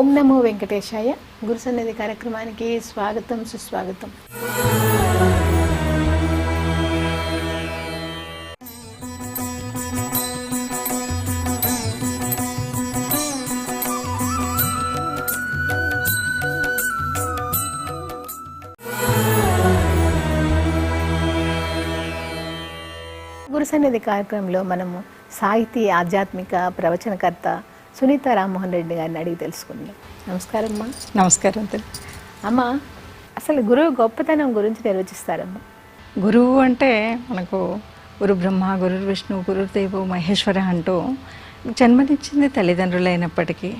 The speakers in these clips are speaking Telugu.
ఓం నమో వెంకటేశాయ. గురు సన్నిధి కార్యక్రమానికి స్వాగతం, సుస్వాగతం. గురు సన్నిధి కార్యక్రమంలో మనము సాహితీ ఆధ్యాత్మిక ప్రవచనకర్త సునీత రామ్మోహన్ రెడ్డి గారిని అడిగి తెలుసుకుందాం. నమస్కారం అమ్మా. నమస్కారం అమ్మ, అసలు గురువు గొప్పతనం గురించి నిర్వచిస్తారమ్మా. గురువు అంటే మనకు గురు బ్రహ్మ, గురు విష్ణు, గురుదేవు మహేశ్వర అంటూ జన్మనిచ్చింది తల్లిదండ్రులైనప్పటికీ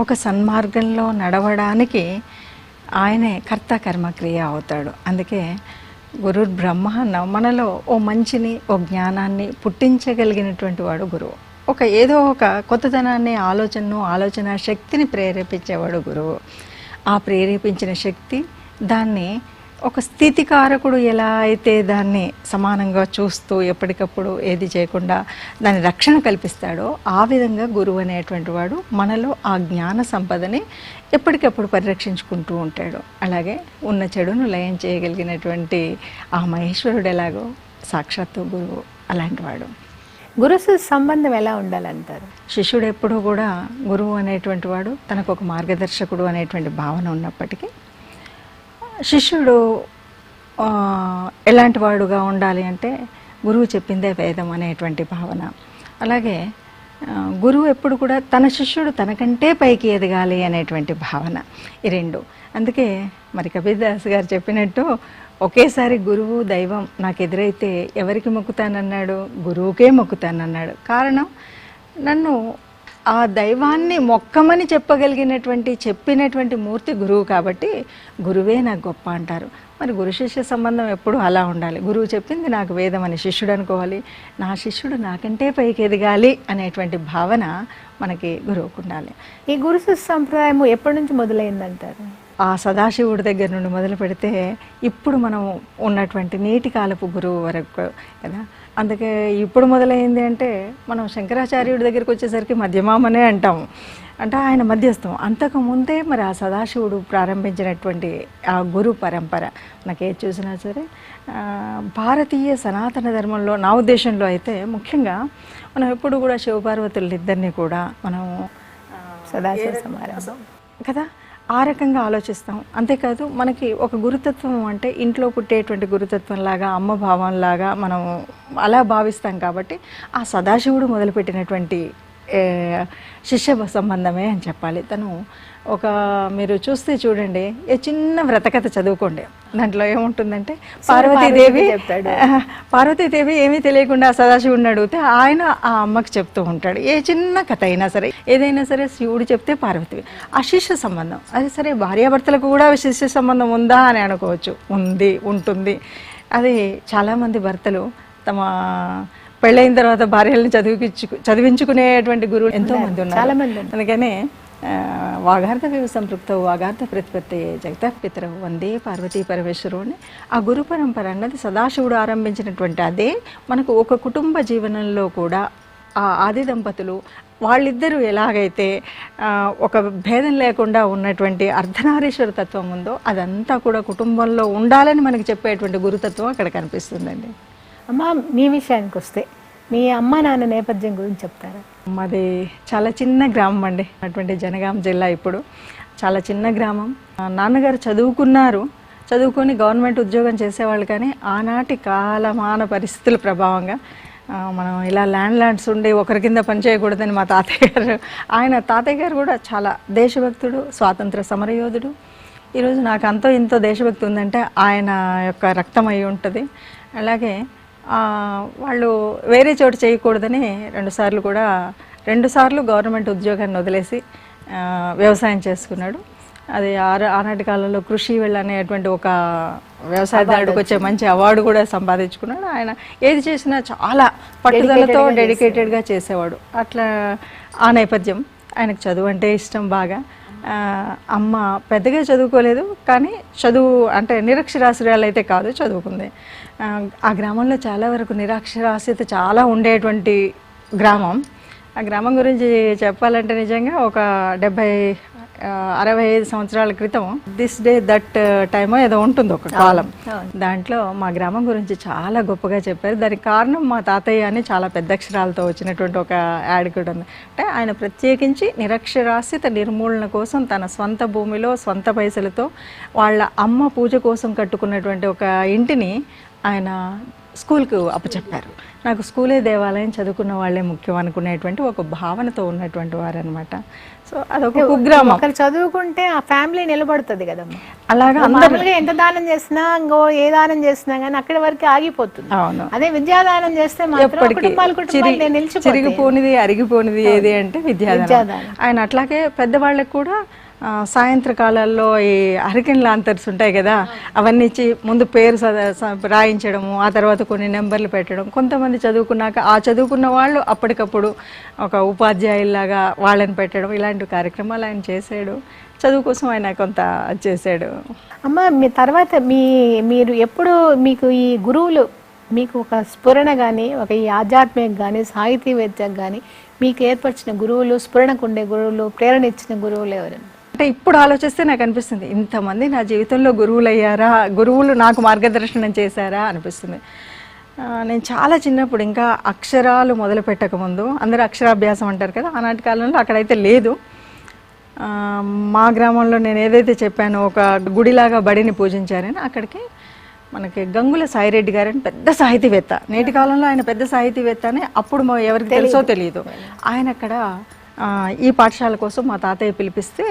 ఒక సన్మార్గంలో నడవడానికి ఆయనే కర్త కర్మక్రియ అవుతాడు. అందుకే గురు బ్రహ్మ అన్న మనలో ఓ మంచిని, ఓ జ్ఞానాన్ని పుట్టించగలిగినటువంటి వాడు గురువు. ఏదో ఒక కొత్తదనాన్ని, ఆలోచన శక్తిని ప్రేరేపించేవాడు గురువు. ఆ ప్రేరేపించిన శక్తి దాన్ని ఒక స్థితికారకుడు ఎలా అయితే దాన్ని సమానంగా చూస్తూ ఎప్పటికప్పుడు ఏది చేయకుండా దాని రక్షణ కల్పిస్తాడో ఆ విధంగా గురువు అనేటువంటి వాడు మనలో ఆ జ్ఞాన సంపదని ఎప్పటికప్పుడు పరిరక్షించుకుంటూ ఉంటాడు. అలాగే ఉన్న చెడును లయం చేయగలిగినటువంటి ఆ మహేశ్వరుడు ఎలాగో సాక్షాత్తు గురువు అలాంటి వాడు. గురు సంబంధం ఎలా ఉండాలంటారు? శిష్యుడు ఎప్పుడూ కూడా గురువు అనేటువంటి వాడు తనకు ఒక మార్గదర్శకుడు అనేటువంటి భావన ఉన్నప్పటికీ శిష్యుడు ఎలాంటి వాడుగా ఉండాలి అంటే గురువు చెప్పిందే వేదం అనేటువంటి భావన. అలాగే గురువు ఎప్పుడు కూడా తన శిష్యుడు తనకంటే పైకి ఎదగాలి అనేటువంటి భావన. ఈ రెండు. అందుకే మరి కబీర్దాస్ గారు చెప్పినట్టు ఒకేసారి గురువు దైవం నాకు ఎదురైతే ఎవరికి మొక్కుతానన్నాడు? గురువుకే మొక్కుతానన్నాడు. కారణం, నన్ను ఆ దైవాన్ని మొక్కమని చెప్పినటువంటి మూర్తి గురువు కాబట్టి గురువే నాకు గొప్ప అంటారు. మరి గురు శిష్య సంబంధం ఎప్పుడు అలా ఉండాలి. గురువు చెప్పింది నాకు వేదం అని శిష్యుడు అనుకోవాలి. నా శిష్యుడు నాకంటే పైకి ఎదగాలి అనేటువంటి భావన మనకి గురువుకు ఉండాలి. ఈ గురు సంప్రదాయం ఎప్పటి నుంచి మొదలైందంటారు? ఆ సదాశివుడి దగ్గర నుండి మొదలు పెడితే ఇప్పుడు మనం ఉన్నటువంటి నేటి కాలపు గురువు వరకు కదా. అందుకే ఇప్పుడు మొదలైంది అంటే మనం శంకరాచార్యుడి దగ్గరికి వచ్చేసరికి మధ్యమామనే అంటాము, అంటే ఆయన మధ్యస్థం. అంతకుముందే మరి ఆ సదాశివుడు ప్రారంభించినటువంటి ఆ గురు పరంపర మనకి ఏది చూసినా సరే భారతీయ సనాతన ధర్మంలో నా ఉద్దేశంలో అయితే ముఖ్యంగా మనం ఎప్పుడు కూడా శివపార్వతులిద్దరినీ కూడా మనం సదాశివ సమారంభం కదా ఆ రకంగా ఆలోచిస్తాం. అంతేకాదు మనకి ఒక గురుతత్వం అంటే ఇంట్లో పుట్టేటువంటి గురుతత్వం లాగా, అమ్మ భావంలాగా మనం అలా భావిస్తాం. కాబట్టి ఆ సదాశివుడు మొదలుపెట్టినటువంటి శిష్య సంబంధమే అని చెప్పాలి. తను మీరు చూస్తే చూడండి, ఏ చిన్న వ్రతకథ చదువుకోండి, దాంట్లో ఏముంటుందంటే పార్వతీదేవి ఏమీ తెలియకుండా సదాశివుడిని అడిగితే ఆయన ఆ అమ్మకి చెప్తూ ఉంటాడు. ఏ చిన్న కథ అయినా సరే, ఏదైనా సరే శివుడు చెప్తే పార్వతి. ఆ శిష్య సంబంధం అది సరే భార్యాభర్తలకు కూడా శిష్య సంబంధం ఉందా అని అనుకోవచ్చు. ఉంటుంది. అది చాలామంది భర్తలు తమ పెళ్ళైన తర్వాత భార్యలను చదివించుకునేటువంటి గురువులు ఎంతో మంది ఉన్నారు. అందుకనే వాగార్థవివ సంపృక్త వాగార్థ ప్రతిపత్తి జగత పితరవు వందే పార్వతీ పరమేశ్వరు అని ఆ గురు పరంపర అన్నది సదాశివుడు ఆరంభించినటువంటి అదే మనకు ఒక కుటుంబ జీవనంలో కూడా ఆ ఆది దంపతులు వాళ్ళిద్దరూ ఎలాగైతే ఒక భేదం లేకుండా ఉన్నటువంటి అర్ధనారీశ్వర తత్వం ఉందో అదంతా కూడా కుటుంబంలో ఉండాలని మనకి చెప్పేటువంటి గురుతత్వం అక్కడ కనిపిస్తుందండి. అమ్మ, మీ విషయానికి వస్తే మీ అమ్మ నాన్న నేపథ్యం గురించి చెప్తారా? మాది చాలా చిన్న గ్రామం అండి, అటువంటి జనగాం జిల్లా. ఇప్పుడు చాలా చిన్న గ్రామం. నాన్నగారు చదువుకొని గవర్నమెంట్ ఉద్యోగం చేసేవాళ్ళు. కానీ ఆనాటి కాలమాన పరిస్థితుల ప్రభావంగా మనం ఇలా ల్యాండ్స్ ఉండి ఒకరి కింద పని చేయకూడదని మా తాతయ్య గారు కూడా చాలా దేశభక్తుడు, స్వాతంత్ర సమరయోధుడు. ఈరోజు నాకు అంతో ఇంతో దేశభక్తి ఉందంటే ఆయన యొక్క రక్తం అయి ఉంటుంది. అలాగే వాళ్ళు వేరే చోటు చేయకూడదని రెండుసార్లు గవర్నమెంట్ ఉద్యోగాన్ని వదిలేసి వ్యవసాయం చేసుకున్నాడు. అది ఆనాటి కాలంలో కృషి అనేటువంటి ఒక వ్యవసాయదారుడికి వచ్చే మంచి అవార్డు కూడా సంపాదించుకున్నాడు. ఆయన ఏది చేసినా చాలా పట్టుదలతో డెడికేటెడ్గా చేసేవాడు. అట్లా ఆ నేపథ్యం. ఆయనకు చదువు అంటే ఇష్టం బాగా. అమ్మ పెద్దగా చదువుకోలేదు, కానీ చదువు అంటే నిరక్షరాస్యురాలు అయితే కాదు, చదువుకుంది. ఆ గ్రామంలో చాలా వరకు నిరక్షరాస్యత చాలా ఉండేటువంటి గ్రామం. ఆ గ్రామం గురించి చెప్పాలంటే నిజంగా ఒక 65 సంవత్సరాల క్రితం దిస్ డే దట్ టైమ్ ఏదో ఉంటుంది ఒక కాలం. దాంట్లో మా గ్రామం గురించి చాలా గొప్పగా చెప్పారు. దానికి కారణం మా తాతయ్య అని చాలా పెద్ద అక్షరాలతో వచ్చినటువంటి ఒక యాడ్ కూడా ఉంది. అంటే ఆయన ప్రత్యేకించి నిరక్షరాస్యత నిర్మూలన కోసం తన స్వంత భూమిలో స్వంత పైసలతో వాళ్ళ అమ్మ పూజ కోసం కట్టుకున్నటువంటి ఒక ఇంటిని ఆయన స్కూల్కు అప్పచెప్పారు. నాకు స్కూలే దేవాలయం, చదువుకున్న వాళ్ళే ముఖ్యం అనుకునేటువంటి ఒక భావనతో ఉన్నటువంటి వారు అనమాట. సో అదొక కుగ్రామం. ఒకరు చదువుకుంటే ఆ ఫ్యామిలీ నిలబడుతుంది కదమ్మా. అలాగా మామూలుగా ఎంత దానం చేసినా ఇంకో ఏ దానం చేసినా కానీ అక్కడి వరకు ఆగిపోతుంది. అవును. అదే విద్యాదానం చేస్తే మాత్రం కుటుంబాలు చిరిగిపోనిది అరిగిపోనిది ఏది అంటే విద్యాదానం. ఆయన అట్లాగే పెద్దవాళ్ళకి కూడా సాయంత్రకాలాల్లో ఈ హరికెన్ లాంతర్స్ ఉంటాయి కదా, అవన్నీ ఇచ్చి ముందు పేరు రాయించడము, ఆ తర్వాత కొన్ని నెంబర్లు పెట్టడం. కొంతమంది చదువుకున్నాక ఆ చదువుకున్న వాళ్ళు అప్పటికప్పుడు ఒక ఉపాధ్యాయుల్లాగా వాళ్ళని పెట్టడం, ఇలాంటి కార్యక్రమాలు ఆయన చేశాడు. చదువు కోసం ఆయన కొంత చేశాడు. అమ్మ, మీ తర్వాత మీరు ఎప్పుడు మీకు ఈ గురువులు మీకు ఒక స్ఫురణ కానీ, ఒక ఈ ఆధ్యాత్మిక కానీ, సాహితీవేత్తకు కానీ మీకు ఏర్పరిచిన గురువులు, స్ఫురణకు ఉండే గురువులు, ప్రేరణ ఇచ్చిన గురువులు ఎవరండి? అంటే ఇప్పుడు ఆలోచిస్తే నాకు అనిపిస్తుంది, ఇంతమంది నా జీవితంలో గురువులు అయ్యారా, గురువులు నాకు మార్గదర్శనం చేశారా అనిపిస్తుంది. నేను చాలా చిన్నప్పుడు, ఇంకా అక్షరాలు మొదలు పెట్టకముందు, అందరూ అక్షరాభ్యాసం అంటారు కదా, ఆనాటి కాలంలో అక్కడైతే లేదు. మా గ్రామంలో నేను ఏదైతే చెప్పానో ఒక గుడిలాగా బడిని పూజించారని, అక్కడికి మనకి గంగుల సాయిరెడ్డి గారని పెద్ద సాహితీవేత్త, నేటి కాలంలో ఆయన పెద్ద సాహితీవేత్త అని అప్పుడు ఎవరికి తెలుసో తెలియదు. ఆయన అక్కడ ఈ పాఠశాల కోసం మా తాతయ్య పిలిపిస్తే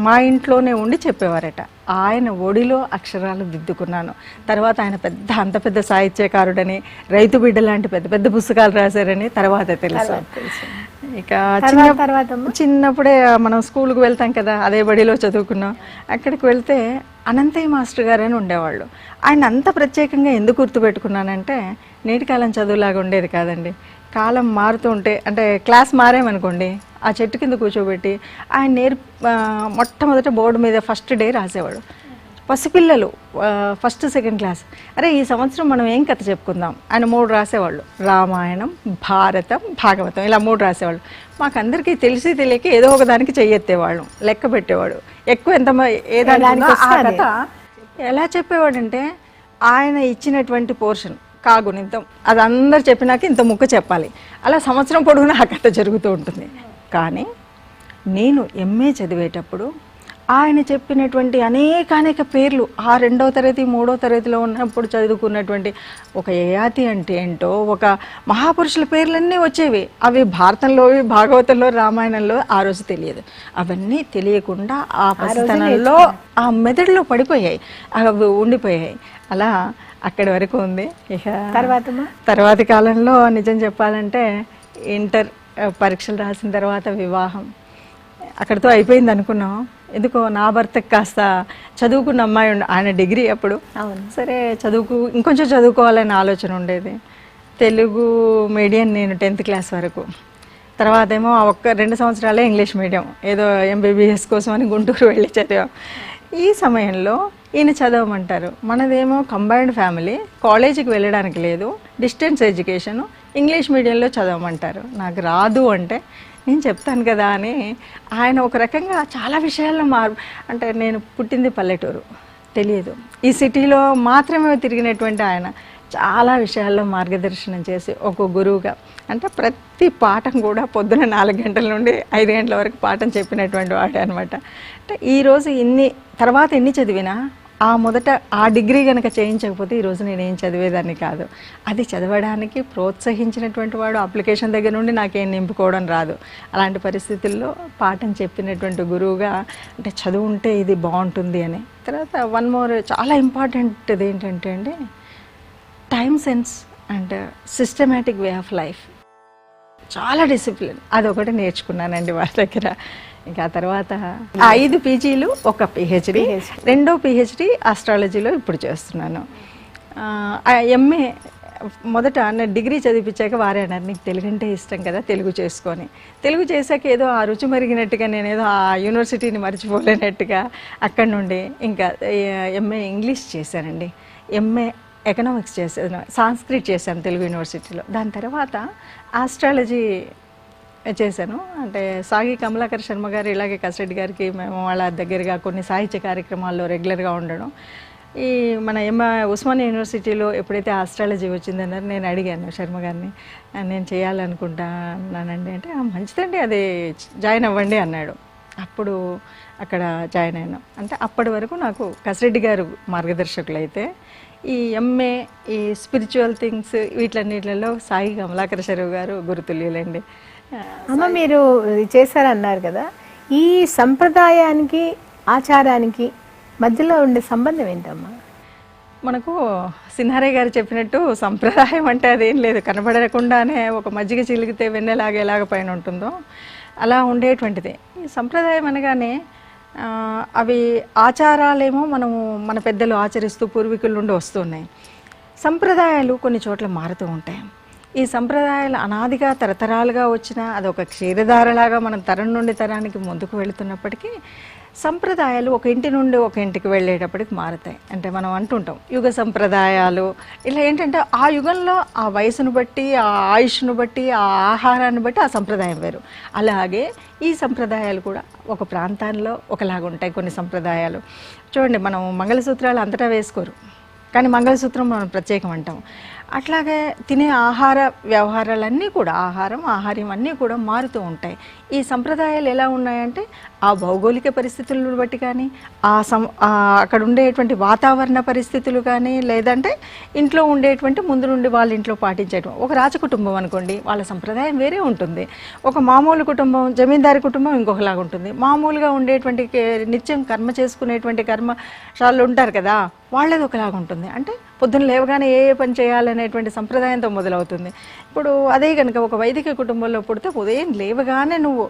మా ఇంట్లోనే ఉండి చెప్పేవారట. ఆయన ఒడిలో అక్షరాలు దిద్దుకున్నాను. తర్వాత ఆయన అంత పెద్ద సాహిత్యకారుడని, రైతు బిడ్డ లాంటి పెద్ద పెద్ద పుస్తకాలు రాశారని తర్వాత తెలుసు. ఇక చిన్నప్పుడే మనం స్కూల్కి వెళ్తాం కదా, అదే బడిలో చదువుకున్నాం. అక్కడికి వెళ్తే అనంతయ్య మాస్టర్ గారు అని ఉండేవాళ్ళు. ఆయన అంత ప్రత్యేకంగా ఎందుకు గుర్తుపెట్టుకున్నానంటే, నేటి కాలం చదువులాగా ఉండేది కాదండి. కాలం మారుతూ ఉంటే, అంటే క్లాస్ మారేమనుకోండి, ఆ చెట్టు కింద కూర్చోబెట్టి ఆయన మొట్టమొదట బోర్డు మీద ఫస్ట్ డే రాసేవాడు. పసిపిల్లలు ఫస్ట్ సెకండ్ క్లాస్, అరే ఈ సంవత్సరం మనం ఏం కథ చెప్పుకుందాం ఆయన 3 రాసేవాళ్ళు. రామాయణం, భారతం, భాగవతం, ఇలా 3 రాసేవాళ్ళు. మాకందరికీ తెలిసి తెలియక ఏదో ఒక దానికి చెయ్యెత్తేవాళ్ళం, లెక్క పెట్టేవాడు. ఎక్కువ ఏదానికి ఆ కథ ఎలా చెప్పేవాడంటే, ఆయన ఇచ్చినటువంటి పోర్షన్ కాగుణితం అది అందరు చెప్పినాక ఇంత ముక్క చెప్పాలి. అలా సంవత్సరం పొడవునా ఆ కథ జరుగుతూ ఉంటుంది. కానీ నేను ఎంఏ చదివేటప్పుడు ఆయన చెప్పినటువంటి అనేక పేర్లు, ఆ 2వ తరగతి 3వ తరగతిలో ఉన్నప్పుడు చదువుకున్నటువంటి ఒక యయాతి అంటే ఏంటో, ఒక మహాపురుషుల పేర్లన్నీ వచ్చేవి. అవి భారతంలో, భాగవతంలో, రామాయణంలో ఆ రోజు తెలియదు. అవన్నీ తెలియకుండా ఆ పసితనంలో ఆ మెదడులో పడిపోయాయి, అవి ఉండిపోయాయి. అలా అక్కడి వరకు ఉంది. ఇక తర్వాతి కాలంలో నిజం చెప్పాలంటే ఇంటర్ పరీక్షలు రాసిన తర్వాత వివాహం అక్కడితో అయిపోయింది అనుకున్నాం. ఎందుకో నా భర్తకు కాస్త చదువుకున్న అమ్మాయి ఆయన డిగ్రీ అప్పుడు, సరే ఇంకొంచెం చదువుకోవాలనే ఆలోచన ఉండేది. తెలుగు మీడియం నేను 10th క్లాస్ వరకు. తర్వాత ఏమో 2 సంవత్సరాలే ఇంగ్లీష్ మీడియం, ఏదో ఎంబీబీఎస్ కోసం అని గుంటూరు వెళ్ళి చదివాం. ఈ సమయంలో ఈయన చదవమంటారు. మనదేమో కంబైన్డ్ ఫ్యామిలీ, కాలేజీకి వెళ్ళడానికి లేదు, డిస్టెన్స్ ఎడ్యుకేషను, ఇంగ్లీష్ మీడియంలో చదవమంటారు. నాకు రాదు అంటే నేను చెప్తాను కదా అని ఆయన ఒక రకంగా చాలా విషయాల్లో అంటే నేను పుట్టింది పల్లెటూరు, తెలియదు. ఈ సిటీలో మాత్రమే తిరిగినటువంటి ఆయన చాలా విషయాల్లో మార్గదర్శనం చేసి ఒక గురువుగా, అంటే ప్రతి పాఠం కూడా పొద్దున 4 గంటల నుండి 5 గంటల వరకు పాఠం చెప్పినటువంటి వాడే అనమాట. అంటే ఈరోజు తర్వాత ఎన్ని చదివినా మొదట ఆ డిగ్రీ కనుక చేయించకపోతే ఈరోజు నేనేం చదివేదాన్ని కాదు. అది చదవడానికి ప్రోత్సహించినటువంటి వాడు. అప్లికేషన్ దగ్గర నుండి నాకేం నింపుకోవడం రాదు. అలాంటి పరిస్థితుల్లో పాఠం చెప్పినటువంటి గురువుగా, అంటే చదువు ఉంటే ఇది బాగుంటుంది అని. తర్వాత వన్ మోర్ చాలా ఇంపార్టెంట్ది ఏంటంటే అండి, time sense and systematic way of life. చాలా డిసిప్లిన్, అదొకటి నేర్చుకున్నానండి వాళ్ళ దగ్గర. ఇంకా తర్వాత 5 పీజీలు, 1 పిహెచ్డి, 2వ పిహెచ్డి ఆస్ట్రాలజీలో ఇప్పుడు చేస్తున్నాను. ఎంఏ మొదట నేను డిగ్రీ చదివించాక వారే అన్నారు, నీకు తెలుగు అంటే ఇష్టం కదా, తెలుగు చేసుకొని. తెలుగు చేశాక ఏదో ఆ రుచి మరిగినట్టుగా, నేనేదో ఆ యూనివర్సిటీని మర్చిపోలేనట్టుగా అక్కడి నుండి ఇంకా ఎంఏ ఇంగ్లీష్ చేశానండి. ఎంఏ ఎకనామిక్స్ చేశాను, సాంస్క్రిట్ చేశాను తెలుగు యూనివర్సిటీలో. దాని తర్వాత ఆస్ట్రాలజీ చేశాను. అంటే సాగి కమలాకర్ శర్మ గారు ఇలాగే కసిరెడ్డి గారికి మేము వాళ్ళ దగ్గరగా కొన్ని సాహిత్య కార్యక్రమాల్లో రెగ్యులర్గా ఉండడం. ఈ మన ఉస్మానియా యూనివర్సిటీలో ఎప్పుడైతే ఆస్ట్రాలజీ వచ్చిందన్నారు, నేను అడిగాను శర్మ గారిని, నేను చేయాలనుకుంటానండి అంటే, మంచిదండి అది జాయిన్ అవ్వండి అన్నాడు. అప్పుడు అక్కడ జాయిన్ అయినాం. అంటే అప్పటి వరకు నాకు కసిరెడ్డి గారు మార్గదర్శకులు అయితే, ఈ ఎంఏ ఈ స్పిరిచువల్ థింగ్స్ వీటిలన్నిటిలో సాయి కమలాకర్ శర్మ గారు గురుతుల్యులండి. అమ్మ మీరు చేశారన్నారు కదా, ఈ సంప్రదాయానికి ఆచారానికి మధ్యలో ఉండే సంబంధం ఏంటమ్మా? మనకు సినారయ్య గారు చెప్పినట్టు సంప్రదాయం అంటే అదేం లేదు, కనబడకుండానే ఒక మజ్జిగ చిలిగితే వెన్నెలాగా ఎలాగ పైన ఉంటుందో అలా ఉండేటువంటిది. ఈ సంప్రదాయం అనగానే అవి ఆచారాలేమో మనము మన పెద్దలు ఆచరిస్తూ పూర్వీకుల నుండి వస్తున్నాయి. సంప్రదాయాలు కొన్ని చోట్ల మారుతూ ఉంటాయి. ఈ సంప్రదాయాలు అనాదిగా తరతరాలుగా వచ్చిన అదొక క్షీరధారలాగా మనం తరం నుండి తరానికి ముందుకు వెళుతున్నప్పటికీ సంప్రదాయాలు ఒక ఇంటి నుండి ఒక ఇంటికి వెళ్ళేటప్పటికి మారుతాయి. అంటే మనం అంటుంటాం యుగ సంప్రదాయాలు. ఇలా ఏంటంటే ఆ యుగంలో ఆ వయసును బట్టి, ఆ ఆయుష్ను బట్టి, ఆ ఆహారాన్ని బట్టి ఆ సంప్రదాయం వేరు. అలాగే ఈ సంప్రదాయాలు కూడా ఒక ప్రాంతాల్లో ఒకలాగా ఉంటాయి. కొన్ని సంప్రదాయాలు చూడండి, మనం మంగళసూత్రాలు అంతటా వేసుకోరు, కానీ మంగళసూత్రం మనం ప్రత్యేకం అంటాం. అట్లాగే తినే ఆహార వ్యవహారాలన్నీ కూడా, ఆహార్యం అన్నీ కూడా మారుతూ ఉంటాయి. ఈ సంప్రదాయాలు ఎలా ఉన్నాయంటే ఆ భౌగోళిక పరిస్థితులను బట్టి కానీ, అక్కడ ఉండేటువంటి వాతావరణ పరిస్థితులు కానీ, లేదంటే ఇంట్లో ఉండేటువంటి ముందు నుండి వాళ్ళ ఇంట్లో పాటించేటువంటి ఒక రాజ కుటుంబం అనుకోండి, వాళ్ళ సంప్రదాయం వేరే ఉంటుంది. ఒక మామూలు కుటుంబం, జమీందారి కుటుంబం ఇంకొకలాగా ఉంటుంది. మామూలుగా ఉండేటువంటి నిత్యం కర్మ చేసుకునేటువంటి కర్మశాలలు ఉంటారు కదా, వాళ్ళది ఒకలాగా ఉంటుంది. అంటే పొద్దున్న లేవగానే ఏ పని చేయాలనేటువంటి సంప్రదాయంతో మొదలవుతుంది. ఇప్పుడు అదే కనుక ఒక వైదిక కుటుంబంలో పుడితే ఉదయం లేవగానే నువ్వు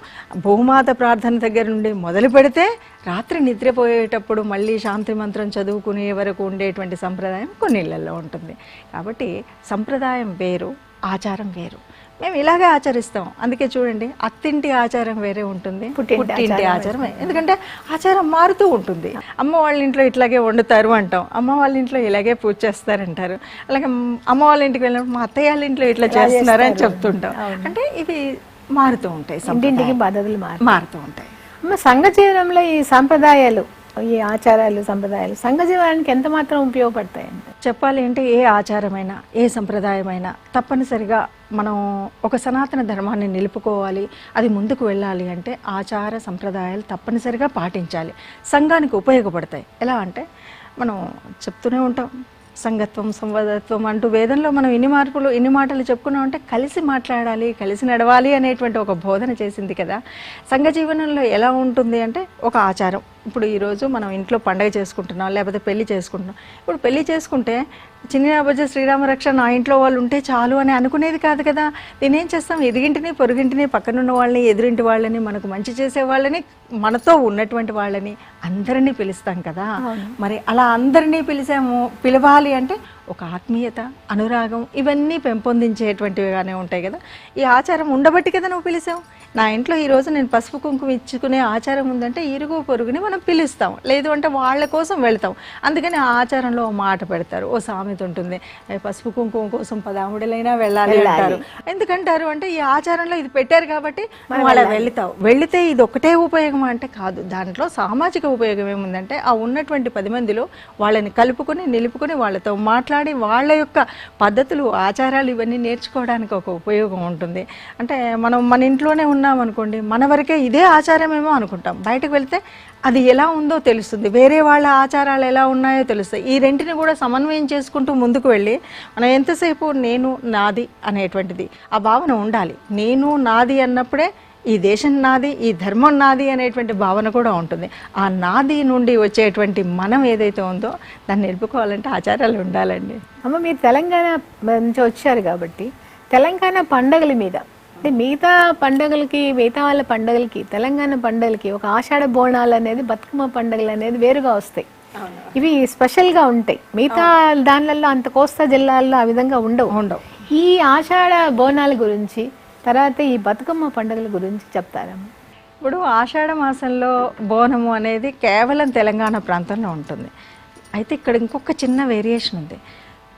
భూమాత ప్రార్థన దగ్గర నుండి మొదలు పెడితే రాత్రి నిద్రపోయేటప్పుడు మళ్ళీ శాంతి మంత్రం చదువుకునే వరకు ఉండేటువంటి సంప్రదాయం కొన్ని ఇళ్లలో ఉంటుంది. కాబట్టి సంప్రదాయం వేరు, ఆచారం వేరు. మేము ఇలాగే ఆచరిస్తాం. అందుకే చూడండి, అత్తింటి ఆచారం వేరే ఉంటుంది, పుట్టింటి ఆచారం, ఎందుకంటే ఆచారం మారుతూ ఉంటుంది. అమ్మ వాళ్ళ ఇంట్లో ఇట్లాగే వండుతారు అంటాం, అమ్మ వాళ్ళ ఇంట్లో ఇలాగే పూజ చేస్తారంటారు. అలాగే అమ్మ వాళ్ళ ఇంటికి వెళ్ళినప్పుడు మా అత్తయ్య వాళ్ళ ఇంట్లో ఇట్లా చేస్తున్నారని చెప్తుంటాం. అంటే ఇవి మారుతూ ఉంటాయి, ఇంటింటికి పద్ధతులు మారుతూ ఉంటాయి. అమ్మ సంఘ జీవనంలో ఈ సాంప్రదాయాలు, ఈ ఆచారాలు, సంప్రదాయాలు సంఘ జీవనానికి ఎంత మాత్రం ఉపయోగపడతాయండి? చెప్పాలి అంటే ఏ ఆచారమైనా, ఏ సంప్రదాయమైనా తప్పనిసరిగా మనం ఒక సనాతన ధర్మాన్ని నిలుపుకోవాలి, అది ముందుకు వెళ్ళాలి అంటే ఆచార సంప్రదాయాలు తప్పనిసరిగా పాటించాలి. సంఘానికి ఉపయోగపడతాయి. ఎలా అంటే మనం చెప్తూనే ఉంటాం, సంగత్వం సంవాదత్వం అంటూ వేదంలో మనం ఇన్ని మాటలు చెప్పుకున్నాం. అంటే కలిసి మాట్లాడాలి, కలిసి నడవాలి అనేటువంటి ఒక బోధన చేసింది కదా. సంఘ జీవనంలో ఎలా ఉంటుంది అంటే ఒక ఆచారం. ఇప్పుడు ఈరోజు మనం ఇంట్లో పండగ చేసుకుంటున్నాం, లేకపోతే పెళ్లి చేసుకుంటున్నాం. ఇప్పుడు పెళ్లి చేసుకుంటే చిన్నబొజ్జ శ్రీరామరక్ష నా ఇంట్లో వాళ్ళు ఉంటే చాలు అని అనుకునేది కాదు కదా. నేనేం చేస్తాం, ఎదిగింటిని, పొరుగింటిని, పక్కనున్న వాళ్ళని, ఎదురింటి వాళ్ళని, మనకు మంచి చేసే వాళ్ళని, మనతో ఉన్నటువంటి వాళ్ళని అందరినీ పిలుస్తాం కదా. మరి అలా అందరినీ పిలవాలి అంటే ఒక ఆత్మీయత, అనురాగం ఇవన్నీ పెంపొందించేటువంటివిగానే ఉంటాయి కదా. ఈ ఆచారం ఉండబట్టి కదా నువ్వు పిలిచావు. నా ఇంట్లో ఈరోజు నేను పసుపు కుంకుమ ఇచ్చుకునే ఆచారం ఉందంటే ఇరుగు పొరుగుని మనం పిలుస్తాం, లేదు అంటే వాళ్ళ కోసం వెళ్తాం. అందుకని ఆ ఆచారంలో ఓ మాట పెడతారు, ఓ సామెత ఉంటుంది, పసుపు కుంకుమ కోసం పదాముడలైనా వెళ్ళాలి అంటారు. ఎందుకంటారు అంటే ఈ ఆచారంలో ఇది పెట్టారు కాబట్టి వాళ్ళ వెళితే ఇది ఒకటే ఉపయోగం అంటే కాదు. దాంట్లో సామాజిక ఉపయోగం ఏముందంటే ఆ ఉన్నటువంటి 10 మందిలో వాళ్ళని కలుపుకొని నిలుపుకొని వాళ్ళతో మాట్లాడి వాళ్ళ యొక్క పద్ధతులు, ఆచారాలు ఇవన్నీ నేర్చుకోవడానికి ఒక ఉపయోగం ఉంటుంది. అంటే మనం మన ఇంట్లోనే ఉన్నామనుకోండి, మన వరకే ఇదే ఆచారమేమో అనుకుంటాం. బయటకు వెళ్తే అది ఎలా ఉందో తెలుస్తుంది, వేరే వాళ్ళ ఆచారాలు ఎలా ఉన్నాయో తెలుస్తాయి. ఈ రెంటిని కూడా సమన్వయం చేసుకుంటూ ముందుకు వెళ్ళి మనం ఎంతసేపు నేను నాది అనేటువంటిది ఆ భావన ఉండాలి. నేను నాది అన్నప్పుడే ఈ దేశం నాది, ఈ ధర్మం నాది అనేటువంటి భావన కూడా ఉంటుంది. ఆ నాది నుండి వచ్చేటువంటి మనం ఏదైతే ఉందో దాన్ని నిలుపుకోవాలంటే ఆచారాలు ఉండాలండి. అమ్మ మీరు తెలంగాణ నుంచి వచ్చారు కాబట్టి తెలంగాణ పండగల మీద, అంటే మిగతా పండుగలకి, మిగతా వాళ్ళ పండుగలకి, తెలంగాణ పండుగలకి ఒక ఆషాఢ బోనాలు అనేది, బతుకమ్మ పండుగలు అనేది వేరుగా వస్తాయి. ఇవి స్పెషల్గా ఉంటాయి. మిగతా దానిలలో అంత కోస్తా జిల్లాల్లో ఆ విధంగా ఉండవు. ఈ ఆషాఢ బోనాల గురించి, తర్వాత ఈ బతుకమ్మ పండుగల గురించి చెప్తారమ్మా? ఇప్పుడు ఆషాఢ మాసంలో బోనము అనేది కేవలం తెలంగాణ ప్రాంతంలో ఉంటుంది. అయితే ఇక్కడ ఇంకొక చిన్న వేరియేషన్ ఉంది.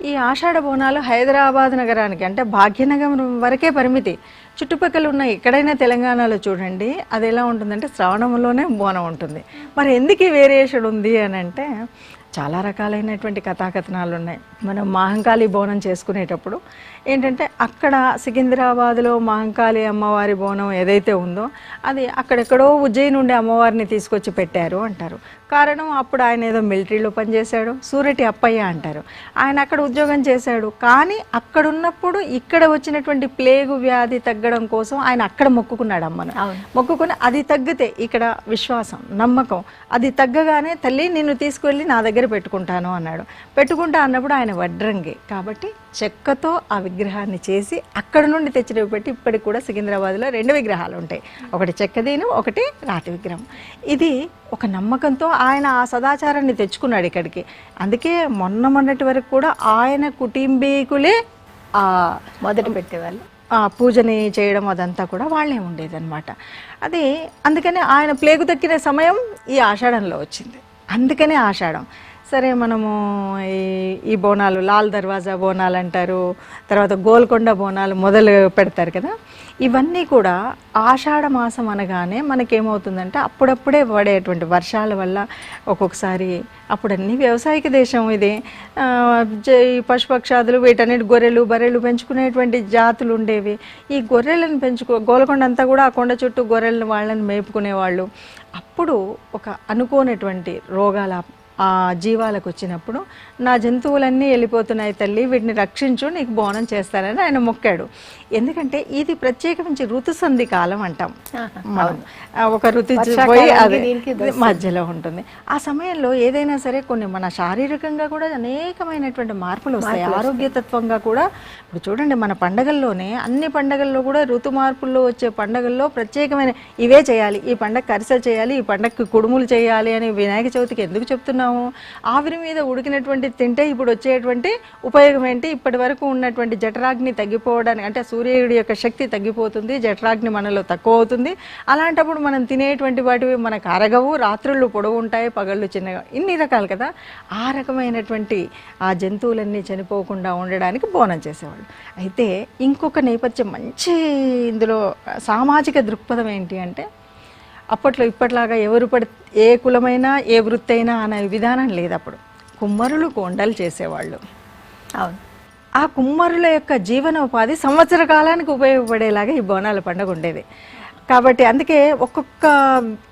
ఈ ఆషాఢ బోనాలు హైదరాబాద్ నగరానికి అంటే భాగ్యనగరం వరకే పరిమితి. చుట్టుపక్కల ఉన్న ఎక్కడైనా తెలంగాణలో చూడండి అది ఎలా ఉంటుందంటే శ్రావణంలోనే బోనం ఉంటుంది. మరి ఎందుకు ఈ వేరియేషన్ ఉంది అని అంటే చాలా రకాలైనటువంటి కథాకథనాలు ఉన్నాయి. మనం మహంకాళి బోనం చేసుకునేటప్పుడు ఏంటంటే అక్కడ సికింద్రాబాద్లో మహంకాళి అమ్మవారి బోనం ఏదైతే ఉందో అది అక్కడెక్కడో ఉజ్జయిని నుండి అమ్మవారిని తీసుకొచ్చి పెట్టారు అంటారు. కారణం అప్పుడు ఆయన ఏదో మిలిటరీలో పనిచేశాడు, సూరటి అప్పయ్య అంటారు. ఆయన అక్కడ ఉద్యోగం చేశాడు. కానీ అక్కడ ఉన్నప్పుడు ఇక్కడ వచ్చినటువంటి ప్లేగు వ్యాధి తగ్గడం కోసం ఆయన అక్కడ మొక్కుకున్నాడు అమ్మను. మొక్కుకుని అది తగ్గితే ఇక్కడ విశ్వాసం నమ్మకం అది తగ్గగానే తల్లి నిన్ను తీసుకువెళ్ళి నా దగ్గర పెట్టుకుంటాను అన్నాడు. పెట్టుకుంటా అన్నప్పుడు ఆయన వడ్రంగి కాబట్టి చెక్కతో ఆ విగ్రహాన్ని చేసి అక్కడ నుండి తెచ్చినవి పెట్టి ఇప్పటికి కూడా సికింద్రాబాద్లో 2 విగ్రహాలు ఉంటాయి. ఒకటి చెక్కదీను, ఒకటి రాతి విగ్రహం. ఇది ఒక నమ్మకంతో ఆయన ఆ సదాచారాన్ని తెచ్చుకున్నాడు ఇక్కడికి. అందుకే మొన్నటి వరకు కూడా ఆయన కుటుంబీకులే మొదట పెట్టేవాళ్ళు పూజని చేయడం అదంతా కూడా వాళ్ళే ఉండేదన్నమాట. అది అందుకనే ఆయన ప్లేగు తక్కిన సమయం ఈ ఆషాఢంలో వచ్చింది. అందుకనే ఆషాఢం. సరే మనము ఈ బోనాలు లాల్ దర్వాజా బోనాలు అంటారు, తర్వాత గోల్కొండ బోనాలు మొదలు పెడతారు కదా. ఇవన్నీ కూడా ఆషాఢ మాసం అనగానే మనకేమవుతుందంటే అప్పుడప్పుడే పడేటువంటి వర్షాల వల్ల ఒక్కొక్కసారి అప్పుడన్నీ వ్యవసాయక దేశం ఇది. ఈ పశుపక్షాదులు వీటన్నిటి గొర్రెలు బర్రెలు పెంచుకునేటువంటి జాతులు ఉండేవి. ఈ గొర్రెలను గోల్కొండ అంతా కూడా ఆ కొండ చుట్టూ గొర్రెలను వాళ్ళని మేపుకునేవాళ్ళు. అప్పుడు ఒక అనుకోనటువంటి రోగాల ఆ జీవాలకు వచ్చినప్పుడు నా జంతువులన్నీ వెళ్ళిపోతున్నాయి తల్లి, వీటిని రక్షించు, నీకు బోనం చేస్తానని ఆయన మొక్కాడు. ఎందుకంటే ఇది ప్రత్యేకించి ఋతుసంధి కాలం అంటాం మనం. ఒక ఋతు పోయి అది మధ్యలో ఉంటుంది. ఆ సమయంలో ఏదైనా సరే కొన్ని మన శారీరకంగా కూడా అనేకమైనటువంటి మార్పులు వస్తాయి. ఆరోగ్యతత్వంగా కూడా ఇప్పుడు చూడండి మన పండగల్లోనే అన్ని పండగల్లో కూడా ఋతు మార్పుల్లో వచ్చే పండగల్లో ప్రత్యేకమైన ఇవే చేయాలి, ఈ పండగ కరిసెలు చేయాలి, ఈ పండగకి కుడుములు చేయాలి అని వినాయక చవితికి ఎందుకు చెప్తున్నాము? ఆవిరి మీద ఉడికినటువంటి తింటే ఇప్పుడు వచ్చేటువంటి ఉపయోగం ఏంటి? ఇప్పటి వరకు ఉన్నటువంటి జఠరాగ్ని తగ్గిపోవడానికి అంటే సూర్యుడి యొక్క శక్తి తగ్గిపోతుంది, జఠరాగ్ని మనలో తక్కువ అవుతుంది. అలాంటప్పుడు మనం తినేటువంటి వాటివి మనకు అరగవు, రాత్రుళ్ళు పొడవు ఉంటాయి, పగళ్ళు చిన్నగా, ఇన్ని రకాలు కదా. ఆ రకమైనటువంటి ఆ జంతువులన్నీ చనిపోకుండా ఉండడానికి బోనం చేసేవాళ్ళు. అయితే ఇంకొక నేపథ్యం మంచి ఇందులో సామాజిక దృక్పథం ఏంటి అంటే అప్పట్లో ఇప్పట్లాగా ఎవరు ఏ కులమైనా ఏ వృత్తి అయినా అనే విధానం లేదు. అప్పుడు కుమ్మరులు కొండలు చేసేవాళ్ళు. అవును. ఆ కుమ్మరుల యొక్క జీవనోపాధి సంవత్సర కాలానికి ఉపయోగపడేలాగా ఈ బోనాల పండుగ ఉండేది. కాబట్టి అందుకే ఒక్కొక్క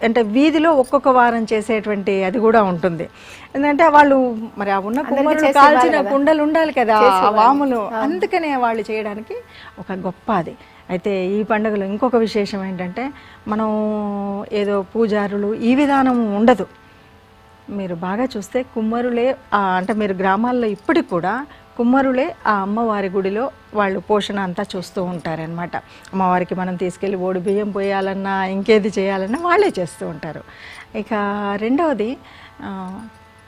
అంటే వీధిలో ఒక్కొక్క వారం చేసేటువంటి అది కూడా ఉంటుంది. ఎందుకంటే వాళ్ళు మరి ఆ ఉన్న కుమ్మరులు కాల్చిన కుండలు ఉండాలి కదా ఆ వాములు, అందుకనే వాళ్ళు చేయడానికి ఒక గొప్ప అది. అయితే ఈ పండుగలో ఇంకొక విశేషం ఏంటంటే మనం ఏదో పూజారులు ఈ విధానం ఉండదు. మీరు బాగా చూస్తే కుమ్మరులే అంటే మీరు గ్రామాల్లో ఇప్పటికి కూడా కుమ్మరులే ఆ అమ్మవారి గుడిలో వాళ్ళు పోషణ అంతా చూస్తూ ఉంటారనమాట. అమ్మవారికి మనం తీసుకెళ్ళి ఓడి బియ్యం పోయాలన్నా ఇంకేది చేయాలన్నా వాళ్ళే చేస్తూ ఉంటారు. ఇక రెండవది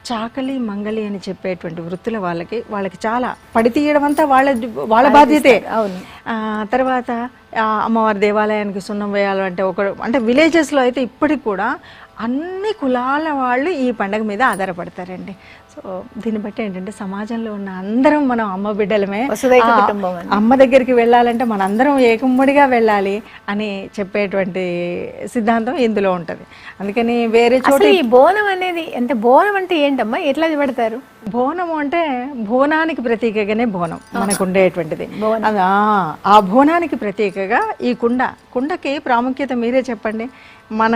చాకలి మంగలి అని చెప్పేటువంటి వృత్తుల వాళ్ళకి చాలా పడి తీయడం అంతా వాళ్ళ బాధ్యతే. అవును. తర్వాత అమ్మవారి దేవాలయానికి సున్నం వేయాలంటే అంటే విలేజెస్లో అయితే ఇప్పటికి కూడా అన్ని కులాల వాళ్ళు ఈ పండగ మీద ఆధారపడతారండి. సో దీన్ని బట్టి ఏంటంటే సమాజంలో ఉన్న అందరం మనం అమ్మ బిడ్డలమే, అమ్మ దగ్గరికి వెళ్ళాలంటే మనందరం ఏకమ్మడిగా వెళ్ళాలి అని చెప్పేటువంటి సిద్ధాంతం ఇందులో ఉంటుంది. అందుకని వేరే చోట ఈ బోనం అనేది అంటే బోనం అంటే ఏంటమ్మా, ఎట్లా పెడతారు? బోనం అంటే బోనానికి ప్రతీకగానే బోనం మనకు ఉండేటువంటిది. ఆ బోనానికి ప్రతీకగా ఈ కుండకి ప్రాముఖ్యత మీరే చెప్పండి. మన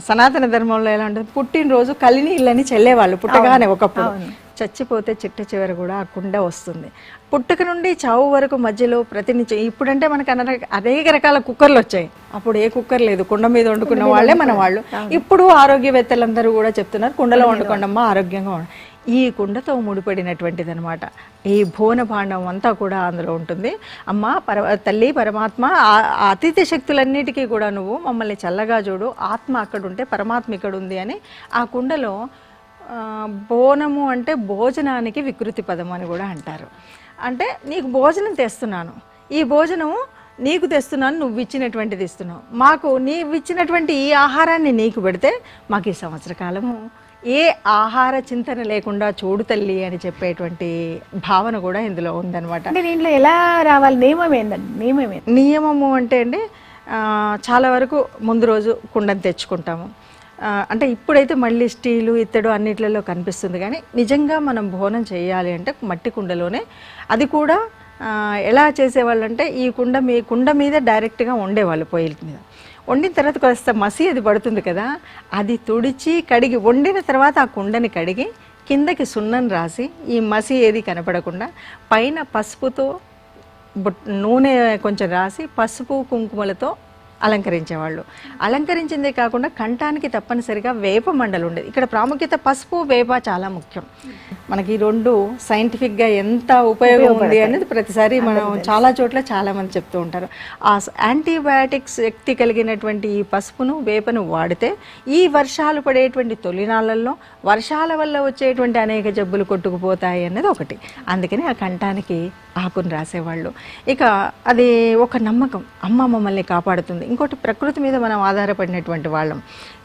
సనాతన ధర్మంలో ఎలా ఉంటుంది, పుట్టినరోజు కలినీళ్ళని చెల్లేవాళ్ళు పుట్టగానే. ఒకప్పుడు చచ్చిపోతే చిట్ట చివరి కూడా ఆ కుండ వస్తుంది. పుట్టుక నుండి చావు వరకు మధ్యలో ప్రతినిత్యం ఇప్పుడంటే మనకు అనేక రకాల కుక్కర్లు వచ్చాయి. అప్పుడు ఏ కుక్కర్ లేదు, కుండ మీద వండుకున్న వాళ్ళే మన వాళ్ళు. ఇప్పుడు ఆరోగ్యవేత్తలందరూ కూడా చెప్తున్నారు కుండలో వండుకోండమ్మా ఆరోగ్యంగా. ఈ కుండతో ముడిపడినటువంటిది అనమాట ఈ భోన భాండం అంతా కూడా అందులో ఉంటుంది. అమ్మ తల్లి పరమాత్మ అతీత శక్తులన్నిటికీ కూడా నువ్వు మమ్మల్ని చల్లగా చూడు, ఆత్మ అక్కడ ఉంటే పరమాత్మ ఇక్కడ ఉంది అని ఆ కుండలో బోనము అంటే భోజనానికి వికృతి పదం అని కూడా అంటారు. అంటే నీకు భోజనం తెస్తున్నాను, ఈ భోజనము నీకు తెస్తున్నాను, నువ్వు ఇచ్చినటువంటిది ఇస్తున్నావు, మాకు నీవు ఇచ్చినటువంటి ఈ ఆహారాన్ని నీకు పెడితే మాకు ఈ సంవత్సర కాలము ఏ ఆహార చింతన లేకుండా చూడు తల్లి అని చెప్పేటువంటి భావన కూడా ఇందులో ఉందన్నమాట. అంటే దీంట్లో ఎలా రావాలి, నియమం ఏంటండి? నియమము అంటే అండి చాలా వరకు ముందు రోజు కుండను తెచ్చుకుంటాము. అంటే ఇప్పుడైతే మళ్ళీ స్టీలు ఇత్తడు అన్నిట్లలో కనిపిస్తుంది, కానీ నిజంగా మనం బోనం చేయాలి అంటే మట్టి కుండలోనే. అది కూడా ఎలా చేసేవాళ్ళు అంటే ఈ కుండ మీద డైరెక్ట్గా వండేవాళ్ళు పొయ్యిల మీద. వండిన తర్వాత కాస్త మసి అది పడుతుంది కదా, అది తుడిచి కడిగి వండిన తర్వాత ఆ కుండని కడిగి కిందకి సున్నం రాసి ఈ మసి ఏది కనపడకుండా పైన పసుపుతో నూనె కొంచెం రాసి పసుపు కుంకుమలతో అలంకరించేవాళ్ళు. అలంకరించిందే కాకుండా కంఠానికి తప్పనిసరిగా వేప మండలు ఉండేది. ఇక్కడ ప్రాముఖ్యత పసుపు వేప చాలా ముఖ్యం. మనకి ఈ రెండు సైంటిఫిక్గా ఎంత ఉపయోగం ఉంది అనేది ప్రతిసారి మనం చాలా చోట్ల చాలామంది చెప్తూ ఉంటారు. ఆ యాంటీబయాటిక్స్ శక్తి కలిగినటువంటి ఈ పసుపును వేపను వాడితే ఈ వర్షాలు పడేటువంటి తొలినాళ్ళల్లో వర్షాల వల్ల వచ్చేటువంటి అనేక జబ్బులు కొట్టుకుపోతాయి అన్నది ఒకటి. అందుకని ఆ కంఠానికి ఆకుని రాసేవాళ్ళు. ఇక అది ఒక నమ్మకం, అమ్మ మమ్మల్ని కాపాడుతుంది. ఇంకోటి ప్రకృతి మీద మనం ఆధారపడినటువంటి వాళ్ళం.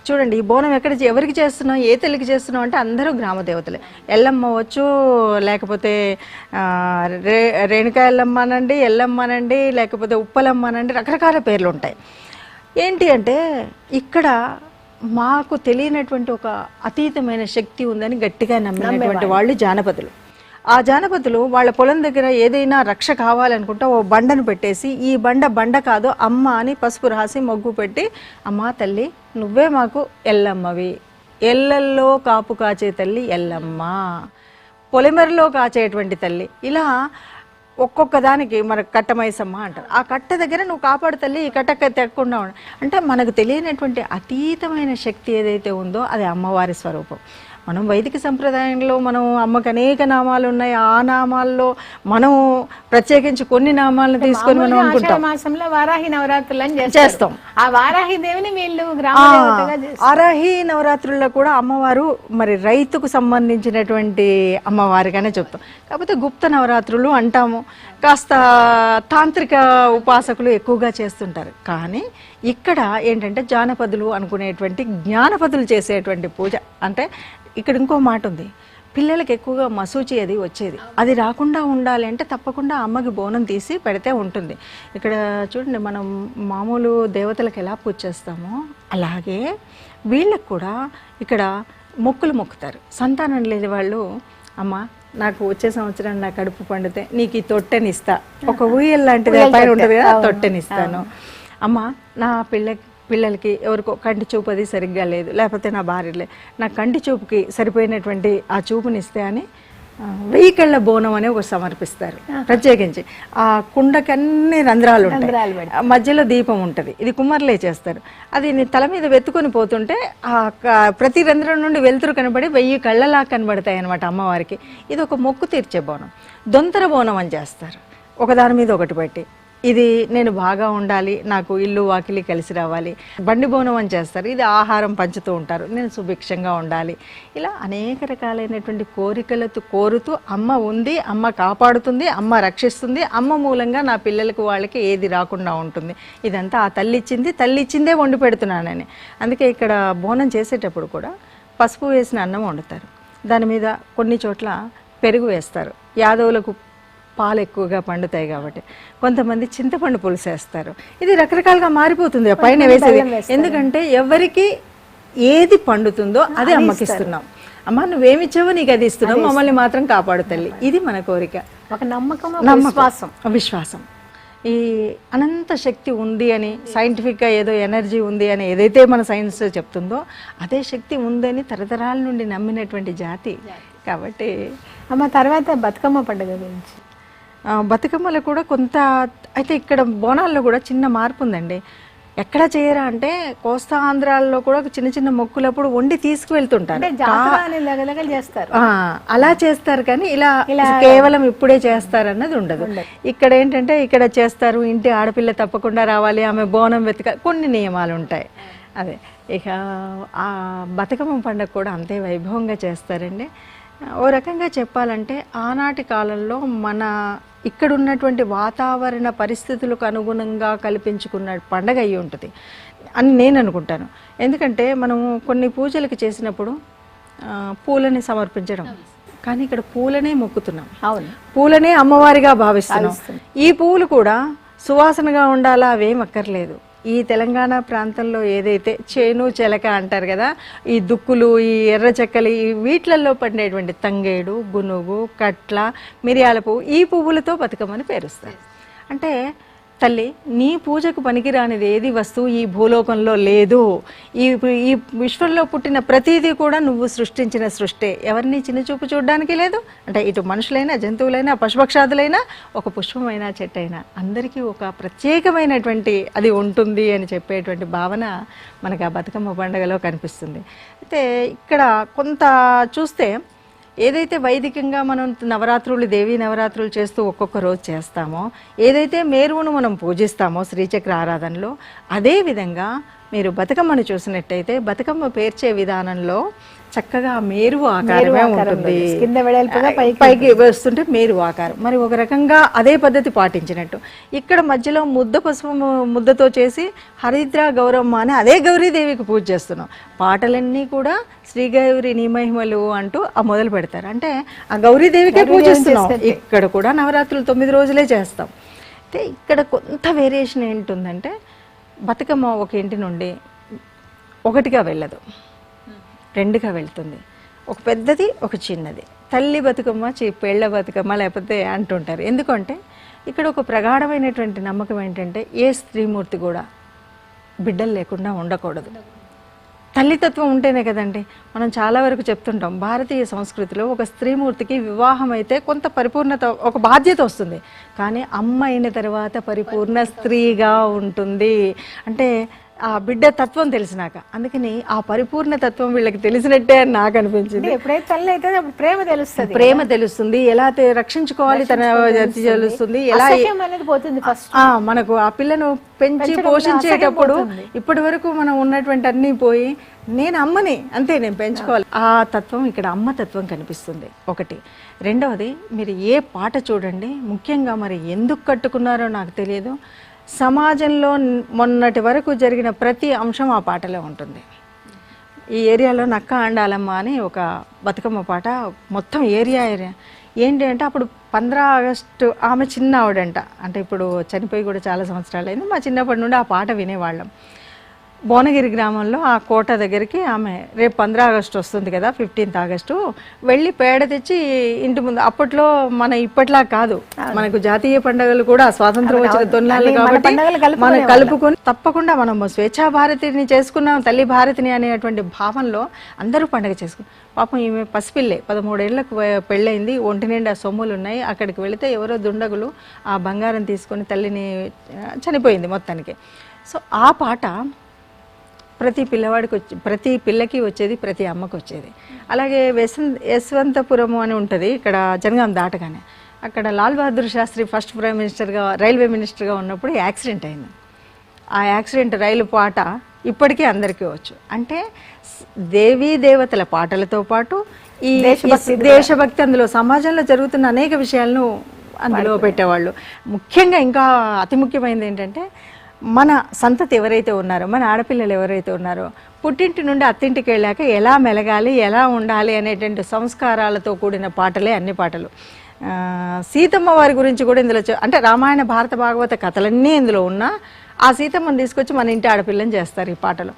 చూడండి, ఈ బోనం ఎవరికి చేస్తున్నాం, ఏ తల్లికి చేస్తున్నాం అంటే అందరూ గ్రామ దేవతలే. ఎల్లమ్మ వచ్చు, లేకపోతే రేణుకా ఎల్లమ్మ అనండి, ఎల్లమ్మ అనండి, లేకపోతే ఉప్పలమ్మ అనండి, రకరకాల పేర్లు ఉంటాయి. ఏంటి అంటే ఇక్కడ మాకు తెలియనటువంటి ఒక అతీతమైన శక్తి ఉందని గట్టిగా నమ్మినటువంటి వాళ్ళు జానపదులు. ఆ జానపదులు వాళ్ళ పొలం దగ్గర ఏదైనా రక్ష కావాలనుకుంటే ఓ బండను పెట్టేసి ఈ బండ కాదు అమ్మ అని పసుపు రాసి మొగ్గు పెట్టి, అమ్మ తల్లి నువ్వే మాకు ఎల్లమ్మవి, ఎల్లల్లో కాపు కాచే తల్లి ఎల్లమ్మ, పొలిమెరలో కాచేటువంటి తల్లి, ఇలా ఒక్కొక్క దానికి మన కట్టమైసమ్మ అంటారు. ఆ కట్ట దగ్గర నువ్వు కాపాడు తల్లి, ఈ కట్ట తెక్కకుండా అంటే మనకు తెలియనటువంటి అతీతమైన శక్తి ఏదైతే ఉందో అది అమ్మవారి స్వరూపం. మనం వైదిక సంప్రదాయంలో మనం అమ్మకి అనేక నామాలు ఉన్నాయి. ఆ నామాల్లో మనం ప్రత్యేకించి కొన్ని నామాలను తీసుకొని మనం అనుకుంటాం. మాసంలో వారాహి నవరాత్రులను చేస్తాం. ఆ వారాహి దేవిని వీళ్ళు వారాహి నవరాత్రుల్లో కూడా అమ్మవారు మరి రైతుకు సంబంధించినటువంటి అమ్మవారిగానే చెప్తాం. కాకపోతే గుప్త నవరాత్రులు అంటాము. కాస్త తాంత్రిక ఉపాసకులు ఎక్కువగా చేస్తుంటారు. కానీ ఇక్కడ ఏంటంటే జానపదులు అనుకునేటువంటి జ్ఞానపదులు చేసేటువంటి పూజ. అంటే ఇక్కడ ఇంకో మాట ఉంది, పిల్లలకి ఎక్కువగా మసూచి అది వచ్చేది, అది రాకుండా ఉండాలి అంటే తప్పకుండా అమ్మకి బోనం తీసి పెడితే ఉంటుంది. ఇక్కడ చూడండి, మనం మామూలు దేవతలకు ఎలా పూజ చేస్తామో అలాగే వీళ్ళకి కూడా ఇక్కడ మొక్కులు మొక్కుతారు. సంతానం లేని వాళ్ళు, అమ్మ నాకు వచ్చే సంవత్సరం నా కడుపు పండితే నీకు ఈ తొట్టెనిస్తా, ఒక ఊయల్ లాంటిది పైన ఉంటుంది కదా, తొట్టెనిస్తాను. అమ్మ నా పిల్లలకి ఎవరికో కంటి చూపు అది సరిగ్గా లేదు, లేకపోతే నా భార్యలే నా కంటి చూపుకి సరిపోయినటువంటి ఆ చూపునిస్తే అని 1000 కళ్ళ బోనం అని ఒకటి సమర్పిస్తారు. ప్రత్యేకించి ఆ కుండకన్నీ రంధ్రాలు ఉంటాయి, మధ్యలో దీపం ఉంటుంది. ఇది కుమ్మర్లే చేస్తారు. అది నీ తల మీద వెతుకొని పోతుంటే ఆ ప్రతి రంధ్రం నుండి వెలుతురు కనబడి 1000 కళ్ళలా కనబడతాయి అన్నమాట అమ్మవారికి. ఇది ఒక మొక్కు తీర్చే బోనం. దొంతర బోనం అని చేస్తారు, ఒకదాని మీద ఒకటి పెట్టి. ఇది నేను బాగా ఉండాలి, నాకు ఇల్లు వాకిలి కలిసి రావాలి. బండి బోనం అని చేస్తారు, ఇది ఆహారం పంచుతూ ఉంటారు, నేను సుభిక్షంగా ఉండాలి. ఇలా అనేక రకాలైనటువంటి కోరికలతో కోరుతూ అమ్మ ఉంది, అమ్మ కాపాడుతుంది, అమ్మ రక్షిస్తుంది, అమ్మ మూలంగా నా పిల్లలకు వాళ్ళకి ఏది రాకుండా ఉంటుంది. ఇదంతా ఆ తల్లిచ్చిందే వండి పెడుతున్నానని. అందుకే ఇక్కడ బోనం చేసేటప్పుడు కూడా పసుపు వేసిన అన్నం వండుతారు, దాని మీద కొన్ని చోట్ల పెరుగు వేస్తారు. యాదవులకు పాలు ఎక్కువగా పండుతాయి కాబట్టి కొంతమంది చింతపండు పులుసు వేస్తారు. ఇది రకరకాలుగా మారిపోతుంది పైన వేసేది. ఎందుకంటే ఎవరికి ఏది పండుతుందో అది అమ్మకి ఇస్తున్నాం. అమ్మ నువ్వేమిచ్చావో నీకు అది ఇస్తున్నాం, మమ్మల్ని మాత్రం కాపాడు తల్లి. ఇది మన కోరిక, ఒక నమ్మకం, విశ్వాసం. ఈ అనంత శక్తి ఉంది అని, సైంటిఫిక్గా ఏదో ఎనర్జీ ఉంది అని ఏదైతే మన సైన్స్ చెప్తుందో అదే శక్తి ఉందని తరతరాల నుండి నమ్మినటువంటి జాతి కాబట్టి. అమ్మ తర్వాత బతుకమ్మ పండుగ గురించి. బతుకమ్మలో కూడా కొంత అయితే ఇక్కడ బోనాల్లో కూడా చిన్న మార్పు ఉందండి. ఎక్కడ చేయరా అంటే కోస్తా ఆంధ్రాల్లో కూడా చిన్న చిన్న మొక్కులప్పుడు వండి తీసుకువెళ్తుంటారు, అలా చేస్తారు. కానీ ఇలా కేవలం ఇప్పుడే చేస్తారు అన్నది ఉండదు. ఇక్కడ ఏంటంటే ఇక్కడ చేస్తారు, ఇంటి ఆడపిల్ల తప్పకుండా రావాలి, ఆమె బోనం వెతకాలి, కొన్ని నియమాలు ఉంటాయి. అదే ఇక ఆ బతుకమ్మ పండుగ కూడా అంతే వైభవంగా చేస్తారండి. ఓ రకంగా చెప్పాలంటే ఆనాటి కాలంలో మన ఇక్కడ ఉన్నటువంటి వాతావరణ పరిస్థితులకు అనుగుణంగా కల్పించుకున్న పండగ అయ్యి ఉంటుంది అని నేను అనుకుంటాను. ఎందుకంటే మనము కొన్ని పూజలకి చేసినప్పుడు పూలని సమర్పించడం, కానీ ఇక్కడ పూలనే మొక్కుతున్నాం, అవును, పూలనే అమ్మవారిగా భావిస్తున్నాం. ఈ పువ్వులు కూడా సువాసనగా ఉండాలా అవేం అక్కర్లేదు. ఈ తెలంగాణ ప్రాంతంలో ఏదైతే చేను చెలక అంటారు కదా, ఈ దుక్కులు, ఈ ఎర్ర చెక్కలు, ఈ వీటిలలో పండేటువంటి తంగేడు, గునుగు, కట్ల, మిరియాల పువ్వు, ఈ పువ్వులతో బతుకమ్మని పేరుస్తారు. అంటే తల్లి, నీ పూజకు పనికిరానిది ఏది వస్తువు ఈ భూలోకంలో లేదు. ఈ ఈ విశ్వంలో పుట్టిన ప్రతిదీ కూడా నువ్వు సృష్టించిన సృష్టే. ఎవరిని చిన్నచూపు చూడడానికి లేదు. అంటే ఇటు మనుషులైనా, జంతువులైనా, పశుపక్షాదులైనా, ఒక పుష్పమైనా, చెట్టైనా అందరికీ ఒక ప్రత్యేకమైనటువంటి అది ఉంటుంది అని చెప్పేటువంటి భావన మనకు ఆ బతుకమ్మ పండుగలో కనిపిస్తుంది. అయితే ఇక్కడ కొంత చూస్తే ఏదైతే వైదికంగా మనం నవరాత్రులు, దేవీ నవరాత్రులు చేస్తూ ఒక్కొక్క రోజు చేస్తామో, ఏదైతే మేరువును మనం పూజిస్తామో శ్రీచక్ర ఆరాధనలో, అదేవిధంగా మీరు బతుకమ్మను చూసినట్టయితే బతుకమ్మ పేర్చే విధానంలో చక్కగా మేరు ఆకారమే ఉంటుంది. పైకి వస్తుంటే మేరు ఆకారం. మరి ఒక రకంగా అదే పద్ధతి పాటించినట్టు ఇక్కడ మధ్యలో ముద్ద పసుపు ముద్దతో చేసి హరిద్ర గౌరమ్మ అని అదే గౌరీదేవికి పూజ చేస్తున్నాం. పాటలన్నీ కూడా శ్రీ గౌరి నీమహిమలు అంటూ మొదలు పెడతారు. అంటే ఆ గౌరీదేవికే పూజిస్తున్నాం. ఇక్కడ కూడా నవరాత్రులు 9 రోజులే చేస్తాం. అయితే ఇక్కడ కొంత వేరియేషన్ ఏంటుందంటే, బతుకమ్మ ఒక ఇంటి నుండి ఒకటిగా వెళ్ళదు, 2గా వెళ్తుంది. ఒక పెద్దది, ఒక చిన్నది. తల్లి బతుకమ్మ, పేళ్ల బతుకమ్మ లేకపోతే అంటుంటారు. ఎందుకంటే ఇక్కడ ఒక ప్రగాఢమైనటువంటి నమ్మకం ఏంటంటే, ఏ స్త్రీమూర్తి కూడా బిడ్డలు లేకుండా ఉండకూడదు. తల్లితత్వం ఉంటేనే కదండి. మనం చాలా వరకు చెప్తుంటాం, భారతీయ సంస్కృతిలో ఒక స్త్రీమూర్తికి వివాహం అయితే కొంత పరిపూర్ణత, ఒక బాధ్యత వస్తుంది. కానీ అమ్మ అయిన తర్వాత పరిపూర్ణ స్త్రీగా ఉంటుంది. అంటే ఆ బిడ్డ తత్వం తెలిసినాక. అందుకని ఆ పరిపూర్ణ తత్వం వీళ్ళకి తెలిసినట్టే అని నాకు అనిపించింది. ఎప్పుడైతే తల్లి అయితే ప్రేమ తెలుస్తుంది, ప్రేమ తెలుస్తుంది, ఎలా రక్షించుకోవాలి తన తెలుస్తుంది, ఎలా పోతుంది. మనకు ఆ పిల్లను పెంచి పోషించేటప్పుడు ఇప్పటి వరకు మనం ఉన్నటువంటి అన్నీ పోయి, నేను అమ్మని అంతే, నేను పెంచుకోవాలి, ఆ తత్వం ఇక్కడ అమ్మ తత్వం కనిపిస్తుంది. ఒకటి. రెండవది, మీరు ఏ పాట చూడండి, ముఖ్యంగా మరి ఎందుకు కట్టుకున్నారో నాకు తెలియదు, సమాజంలో మొన్నటి వరకు జరిగిన ప్రతి అంశం ఆ పాటలో ఉంటుంది. ఈ ఏరియాలో నక్క ఆండాలమ్మ అని ఒక బతుకమ్మ పాట మొత్తం ఏరియా ఏంటి అంటే, అప్పుడు 15 ఆగస్టు ఆమె చిన్న ఆవిడంట. అంటే ఇప్పుడు చనిపోయి కూడా చాలా సంవత్సరాలు అయింది. మా చిన్నప్పటి నుండి ఆ పాట వినేవాళ్ళం. భువనగిరి గ్రామంలో ఆ కోట దగ్గరికి ఆమె రేపు 15 ఆగస్టు వస్తుంది కదా, 15th ఆగస్టు, వెళ్ళి పేడ తెచ్చి ఇంటి ముందు, అప్పట్లో మన ఇప్పట్లా కాదు, మనకు జాతీయ పండుగలు కూడా స్వాతంత్రం వచ్చిన తొన్నాళ్ళు కాబట్టి మనం కలుపుకొని తప్పకుండా మనం స్వేచ్ఛా భారతిని చేసుకున్నాం, తల్లి భారతిని అనేటువంటి భావంలో అందరూ పండుగ చేసుకున్నాం. పాపం ఈమె పసిపిల్లే, 13 ఏళ్లకు పెళ్ళయింది, ఒంటి నిండా సొమ్ములు ఉన్నాయి. అక్కడికి వెళితే ఎవరో దుండగులు ఆ బంగారం తీసుకొని తల్లిని చనిపోయింది మొత్తానికి. సో ఆ పాట ప్రతి పిల్లవాడికి ప్రతి పిల్లకి వచ్చేది, ప్రతి అమ్మకి వచ్చేది. అలాగే యశ్వంతపురము అని ఉంటుంది ఇక్కడ జనగాం దాటగానే. అక్కడ లాల్ బహదూర్ శాస్త్రి ఫస్ట్ ప్రైమ్ మినిస్టర్గా, రైల్వే మినిస్టర్గా ఉన్నప్పుడు యాక్సిడెంట్ అయింది. ఆ యాక్సిడెంట్ రైలు పాట ఇప్పటికీ అందరికీ వచ్చు. అంటే దేవీ దేవతల పాటలతో పాటు ఈ దేశభక్తి, అందులో సమాజంలో జరుగుతున్న అనేక విషయాలను అందులో పెట్టేవాళ్ళు. ముఖ్యంగా ఇంకా అతి ముఖ్యమైనది ఏంటంటే, మన సంతతి ఎవరైతే ఉన్నారో, మన ఆడపిల్లలు ఎవరైతే ఉన్నారో, పుట్టింటి నుండి అత్తింటికి వెళ్ళాక ఎలా మెలగాలి, ఎలా ఉండాలి అనేటువంటి సంస్కారాలతో కూడిన పాటలే అన్ని పాటలు. సీతమ్మ వారి గురించి కూడా ఇందులో, అంటే రామాయణ భారత భాగవత కథలన్నీ ఇందులో ఉన్నా, ఆ సీతమ్మని తీసుకొచ్చి మన ఇంటి ఆడపిల్లని చేస్తారు ఈ పాటలు.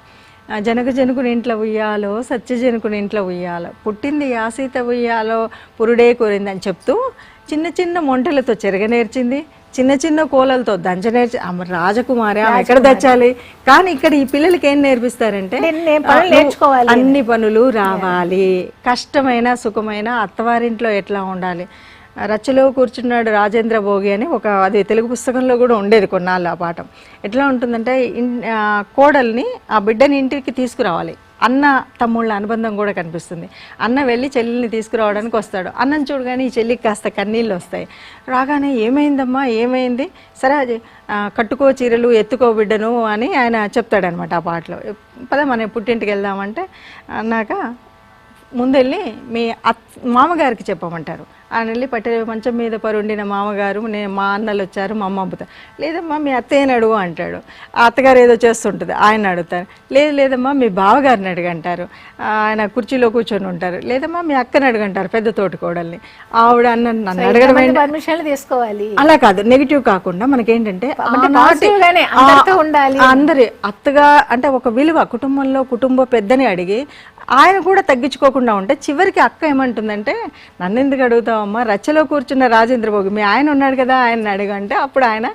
జనక జనుకుని ఇంట్లో ఉయ్యాలో, సత్య జనుకుని ఇంట్లో ఉయ్యాలో, పుట్టింది ఆ సీత ఉయ్యాలో, పురుడే కోరింది అని చెప్తూ చిన్న చిన్న మొంటలతో చెరగనేర్చింది, చిన్న చిన్న కోలలతో దంచ నేర్చి, రాజకుమారి ఎక్కడ దచ్చాలి. కానీ ఇక్కడ ఈ పిల్లలకి ఏం నేర్పిస్తారంటే, అన్ని పనులు రావాలి, కష్టమైన సుఖమైన అత్తవారింట్లో ఎట్లా ఉండాలి. రచ్చలో కూర్చున్నాడు రాజేంద్ర భోగి అని ఒక, అది తెలుగు పుస్తకంలో కూడా ఉండేది కొన్నాళ్ళు ఆ పాఠం. ఎట్లా ఉంటుందంటే, కోడల్ని ఆ బిడ్డని ఇంటికి తీసుకురావాలి, అన్న తమ్ముళ్ళ అనుబంధం కూడా కనిపిస్తుంది. అన్న వెళ్ళి చెల్లిని తీసుకురావడానికి వస్తాడు. అన్నం చూడగానే ఈ చెల్లికి కాస్త కన్నీళ్ళు వస్తాయి. రాగానే ఏమైందమ్మా, ఏమైంది, సరే అది కట్టుకో చీరలు, ఎత్తుకో బిడ్డను అని ఆయన చెప్తాడనమాట ఆ పాటలో. పద మన పుట్టింటికి వెళ్దామంటే, అన్నాక ముందెళ్ళి మీ మామగారికి చెప్పమంటారు. ఆయన వెళ్ళి మంచం మీద పరుండిన మామగారు మా అన్నలు వచ్చారు మా అమ్మ అమ్ముతారు. లేదమ్మా మీ అత్తయ్యని అడుగు అంటాడు. ఆ అత్తగారు ఏదో చేస్తుంటుంది, ఆయన అడుగుతారు. లేదమ్మా మీ బావగారిని అడుగంటారు, ఆయన కుర్చీలో కూర్చొని ఉంటారు. లేదమ్మా మీ అక్కని అడుగంటారు, పెద్ద తోటికోడల్ని. ఆవిడ నన్ను అడగడం పర్మిషన్లు తీసుకోవాలి. అలా కాదు, నెగిటివ్ కాకుండా మనకేంటంటే ఉండాలి. అందరి అత్తగా అంటే ఒక విలువ, కుటుంబంలో కుటుంబ పెద్దని అడిగి ఆయన కూడా తగ్గించుకోకుండా ఉంటే చివరికి అక్క ఏమంటుందంటే, నన్ను ఎందుకు అడుగుతావమ్మా, రచ్చలో కూర్చున్న రాజేంద్రబాబు మీ ఆయన ఉన్నాడు కదా ఆయన్ని అడగంటే అప్పుడు ఆయన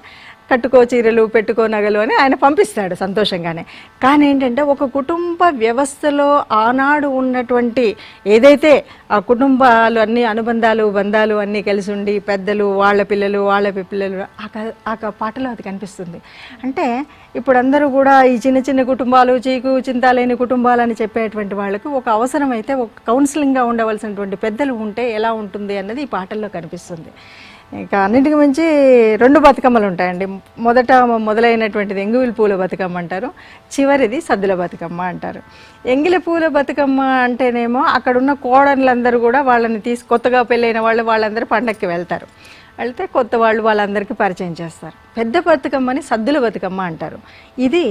కట్టుకో చీరలు పెట్టుకో నగలు అని ఆయన పంపిస్తాడు సంతోషంగానే. కానీ ఏంటంటే ఒక కుటుంబ వ్యవస్థలో ఆనాడు ఉన్నటువంటి ఏదైతే ఆ కుటుంబాలు అన్ని అనుబంధాలు బంధాలు అన్నీ కలిసి ఉండి పెద్దలు వాళ్ళ పిల్లలు ఆ పాటలో అది కనిపిస్తుంది. అంటే ఇప్పుడు అందరూ కూడా ఈ చిన్న చిన్న కుటుంబాలు చీకు చింత లేని కుటుంబాలు అని చెప్పేటువంటి వాళ్ళకి ఒక అవసరం అయితే ఒక కౌన్సిలింగ్గా ఉండవలసినటువంటి పెద్దలు ఉంటే ఎలా ఉంటుంది అన్నది ఈ పాటల్లో కనిపిస్తుంది. ఇంకా అన్నింటికి మించి 2 బతుకమ్మలు ఉంటాయండి. మొదలైనటువంటిది ఎంగిలి పూల బతుకమ్మ అంటారు, చివరిది సద్దుల బతుకమ్మ అంటారు. ఎంగిలి పూల బతుకమ్మ అంటేనేమో అక్కడున్న కోడళ్ళందరూ కూడా వాళ్ళని కొత్తగా పెళ్ళైన వాళ్ళందరూ పండక్కి వెళ్తారు. వెళ్తే కొత్త వాళ్ళందరికీ పరిచయం చేస్తారు. పెద్ద బతుకమ్మని సద్దుల బతుకమ్మ అంటారు. ఇది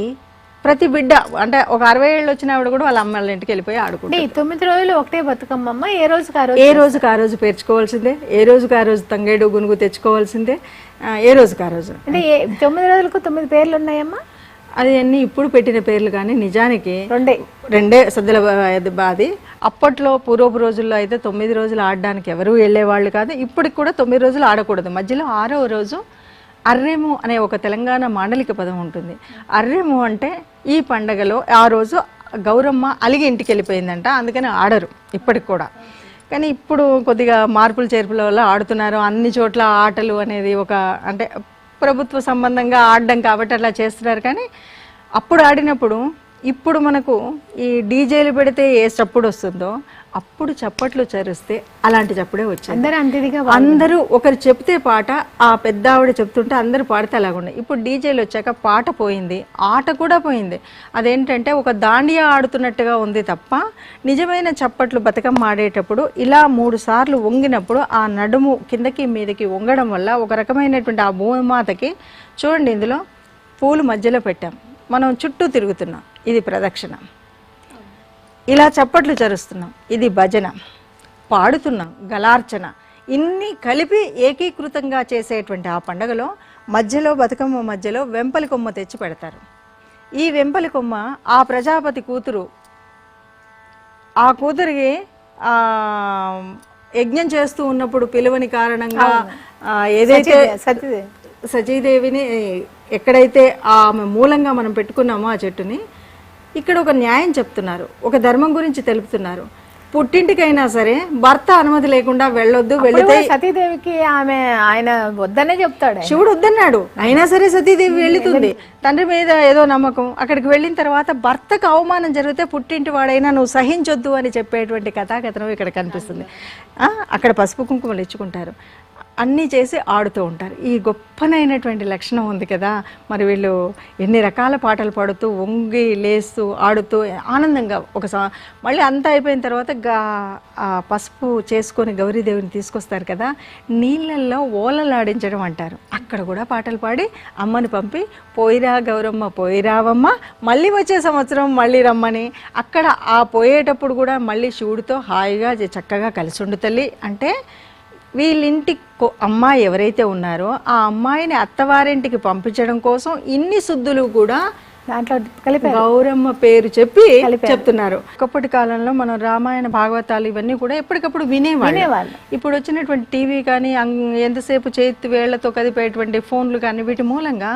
ప్రతి బిడ్డ అంటే ఒక 60 ఏళ్ళు వచ్చిన ఆవిడ కూడా వాళ్ళ అమ్మాళ్ళ ఇంటికి వెళ్ళిపోయి ఆడుకుంటారు. 9 రోజులు ఒకటే బతుకమ్మ, ఏ రోజుకి ఆ రోజు పేర్చుకోవాల్సిందే, ఏ రోజుకి ఆ రోజు తంగేడు గునుగు తెచ్చుకోవాల్సిందే, ఏ రోజుకి ఆ రోజు. అంటే 9 రోజులకు 9 పేర్లు ఉన్నాయమ్మా? అది అన్ని ఇప్పుడు పెట్టిన పేర్లు, కానీ నిజానికి రెండే సద్దుల బాది. అప్పట్లో పూర్వపు రోజుల్లో అయితే 9 రోజులు ఆడడానికి ఎవరూ వెళ్ళేవాళ్ళు కాదు. ఇప్పటికి కూడా 9 రోజులు ఆడకూడదు. మధ్యలో 6వ రోజు అర్రేము అనే ఒక తెలంగాణ మాండలిక పదం ఉంటుంది. అర్రేము అంటే ఈ పండగలో ఆ రోజు గౌరమ్మ అలిగి ఇంటికి వెళ్ళిపోయిందంట, అందుకని ఆడరు ఇప్పటికి కూడా. కానీ ఇప్పుడు కొద్దిగా మార్పులు చేర్పుల వల్ల ఆడుతున్నారు. అన్ని చోట్ల ఆటలు అనేది ఒక అంటే ప్రభుత్వ సంబంధంగా ఆడడం కాబట్టి అట్లా చేస్తున్నారు. కానీ అప్పుడు ఆడినప్పుడు ఇప్పుడు మనకు ఈ డీజేలు పెడితే ఏ చప్పుడు వస్తుందో అప్పుడు చప్పట్లు చరిస్తే అలాంటి చప్పుడే వచ్చింది. అందరూ ఒకరు చెప్తే పాట ఆ పెద్ద ఆవిడ చెప్తుంటే అందరూ పాడితే అలాగుండే. ఇప్పుడు డీజేలు వచ్చాక పాట పోయింది, ఆట కూడా పోయింది. అదేంటంటే ఒక దాండియా ఆడుతున్నట్టుగా ఉంది తప్ప నిజమైన చప్పట్లు బతుకమ్మ ఆడేటప్పుడు ఇలా 3 సార్లు వంగినప్పుడు ఆ నడుము కిందకి మీదకి వంగడం వల్ల ఒక రకమైనటువంటి ఆ భూమాతకి చూడండి, ఇందులో పూలు మధ్యలో పెట్టాం, మనం చుట్టూ తిరుగుతున్నాం, ఇది ప్రదక్షిణ. ఇలా చప్పట్లు చరుస్తున్నాం, ఇది భజన, పాడుతున్నాం, గలార్చన, ఇన్ని కలిపి ఏకీకృతంగా చేసేటువంటి ఆ పండుగలో మధ్యలో బతుకమ్మ మధ్యలో వెంపలి కొమ్మ తెచ్చి పెడతారు. ఈ వెంపలి కొమ్మ ఆ ప్రజాపతి కూతురు, ఆ కూతురికి యజ్ఞం చేస్తూ ఉన్నప్పుడు పిలువని కారణంగా ఏదైతే సతీదేవిని ఎక్కడైతే ఆమె మూలంగా మనం పెట్టుకున్నామో ఆ చెట్టుని, ఇక్కడ ఒక న్యాయం చెప్తున్నారు, ఒక ధర్మం గురించి తెలుపుతున్నారు. పుట్టింటికైనా సరే భర్త అనుమతి లేకుండా వెళ్ళొద్దు, వెళితే సతీదేవికి ఆయన వద్దనే చెప్తాడు, శివుడు వద్దన్నాడు, అయినా సరే సతీదేవి వెళుతుంది. తండ్రి మీద ఏదో నమ్మకం. అక్కడికి వెళ్ళిన తర్వాత భర్తకు అవమానం జరిగితే పుట్టింటి వాడైనా నువ్వు సహించొద్దు అని చెప్పేటువంటి కథాకథనం ఇక్కడ కనిపిస్తుంది. అక్కడ పసుపు కుంకుమలు ఇచ్చుకుంటారు, అన్నీ చేసి ఆడుతూ ఉంటారు. ఈ గొప్పనైనటువంటి లక్షణం ఉంది కదా. మరి వీళ్ళు ఎన్ని రకాల పాటలు పాడుతూ వంగి లేస్తూ ఆడుతూ ఆనందంగా మళ్ళీ అంతా అయిపోయిన తర్వాత పసుపు చేసుకొని గౌరీదేవిని తీసుకొస్తారు కదా, నీళ్ళల్లో ఓలలాడించడం అంటారు. అక్కడ కూడా పాటలు పాడి అమ్మని పంపి పోయిరా గౌరమ్మ పోయిరావమ్మ, మళ్ళీ వచ్చే సంవత్సరం మళ్ళీ రమ్మని. అక్కడ ఆ పోయేటప్పుడు కూడా మళ్ళీ శివుడితో హాయిగా చక్కగా కలిసి ఉండు తల్లి అంటే, వీళ్ళింటి అమ్మాయి ఎవరైతే ఉన్నారో ఆ అమ్మాయిని అత్తవారింటికి పంపించడం కోసం ఇన్ని శుద్ధులు కూడా దాంట్లో కలిపి గౌరమ్మ పేరు చెప్పి చెప్తున్నారు. ఒకప్పటి కాలంలో మనం రామాయణ భాగవతాలు ఇవన్నీ కూడా ఎప్పటికప్పుడు వినేవాళ్ళు. ఇప్పుడు వచ్చినటువంటి టీవీ కానీ ఎంతసేపు చేతి వేళ్లతో కదిపేటువంటి ఫోన్లు కానీ వీటి మూలంగా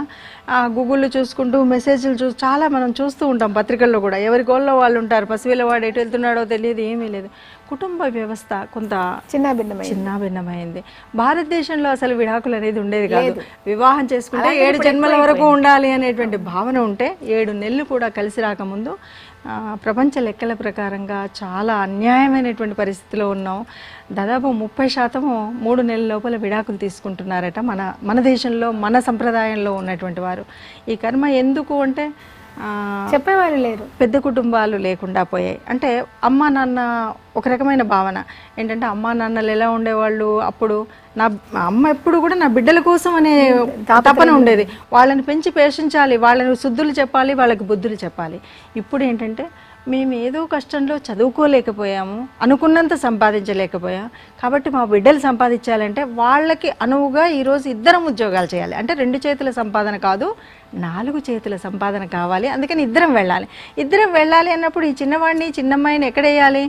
గూగుల్లో చూసుకుంటూ మెసేజ్లు చాలా మనం చూస్తూ ఉంటాం. పత్రికల్లో కూడా ఎవరి గోల్లో వాళ్ళు ఉంటారు. పసిపిల్ల వాడు ఎటు వెళ్తున్నాడో తెలియదు, ఏమీ లేదు. కుటుంబ వ్యవస్థ కొంత చిన్నాభిన్నమైంది. భారతదేశంలో అసలు విడాకులు అనేది ఉండేది కాదు. వివాహం చేసుకుంటే 7 జన్మల వరకు ఉండాలి అనేటువంటి భావన ఉంటే 7 నెలలు కూడా కలిసి రాకముందు ప్రపంచ లెక్కల ప్రకారంగా చాలా అన్యాయమైనటువంటి పరిస్థితిలో ఉన్నాం. దాదాపు 30% 3 నెలల లోపల విడాకులు తీసుకుంటున్నారట మన దేశంలో, మన సంప్రదాయంలో ఉన్నటువంటి వారు. ఈ కర్మ ఎందుకు అంటే చెప్పేవాళ్ళు లేరు, పెద్ద కుటుంబాలు లేకుండా పోయాయి. అంటే అమ్మా నాన్న ఒక రకమైన భావన ఏంటంటే అమ్మా నాన్నలు ఎలా ఉండేవాళ్ళు అప్పుడు, నా అమ్మ ఎప్పుడు కూడా నా బిడ్డల కోసం అనే తపన ఉండేది. వాళ్ళని పెంచి పోషించాలి, వాళ్ళని శుద్ధులు చెప్పాలి, వాళ్ళకి బుద్ధులు చెప్పాలి. ఇప్పుడు ఏంటంటే మేము ఏదో కష్టంలో చదువుకోలేకపోయాము, అనుకున్నంత సంపాదించలేకపోయాం, కాబట్టి మా బిడ్డలు సంపాదించాలంటే వాళ్ళకి అనువుగా ఈరోజు ఇద్దరం ఉద్యోగాలు చేయాలి. అంటే 2 చేతుల సంపాదన కాదు, 4 చేతుల సంపాదన కావాలి. అందుకని ఇద్దరం వెళ్ళాలి అన్నప్పుడు ఈ చిన్నవాడిని చిన్నమ్మాయిని ఎక్కడేయాలి?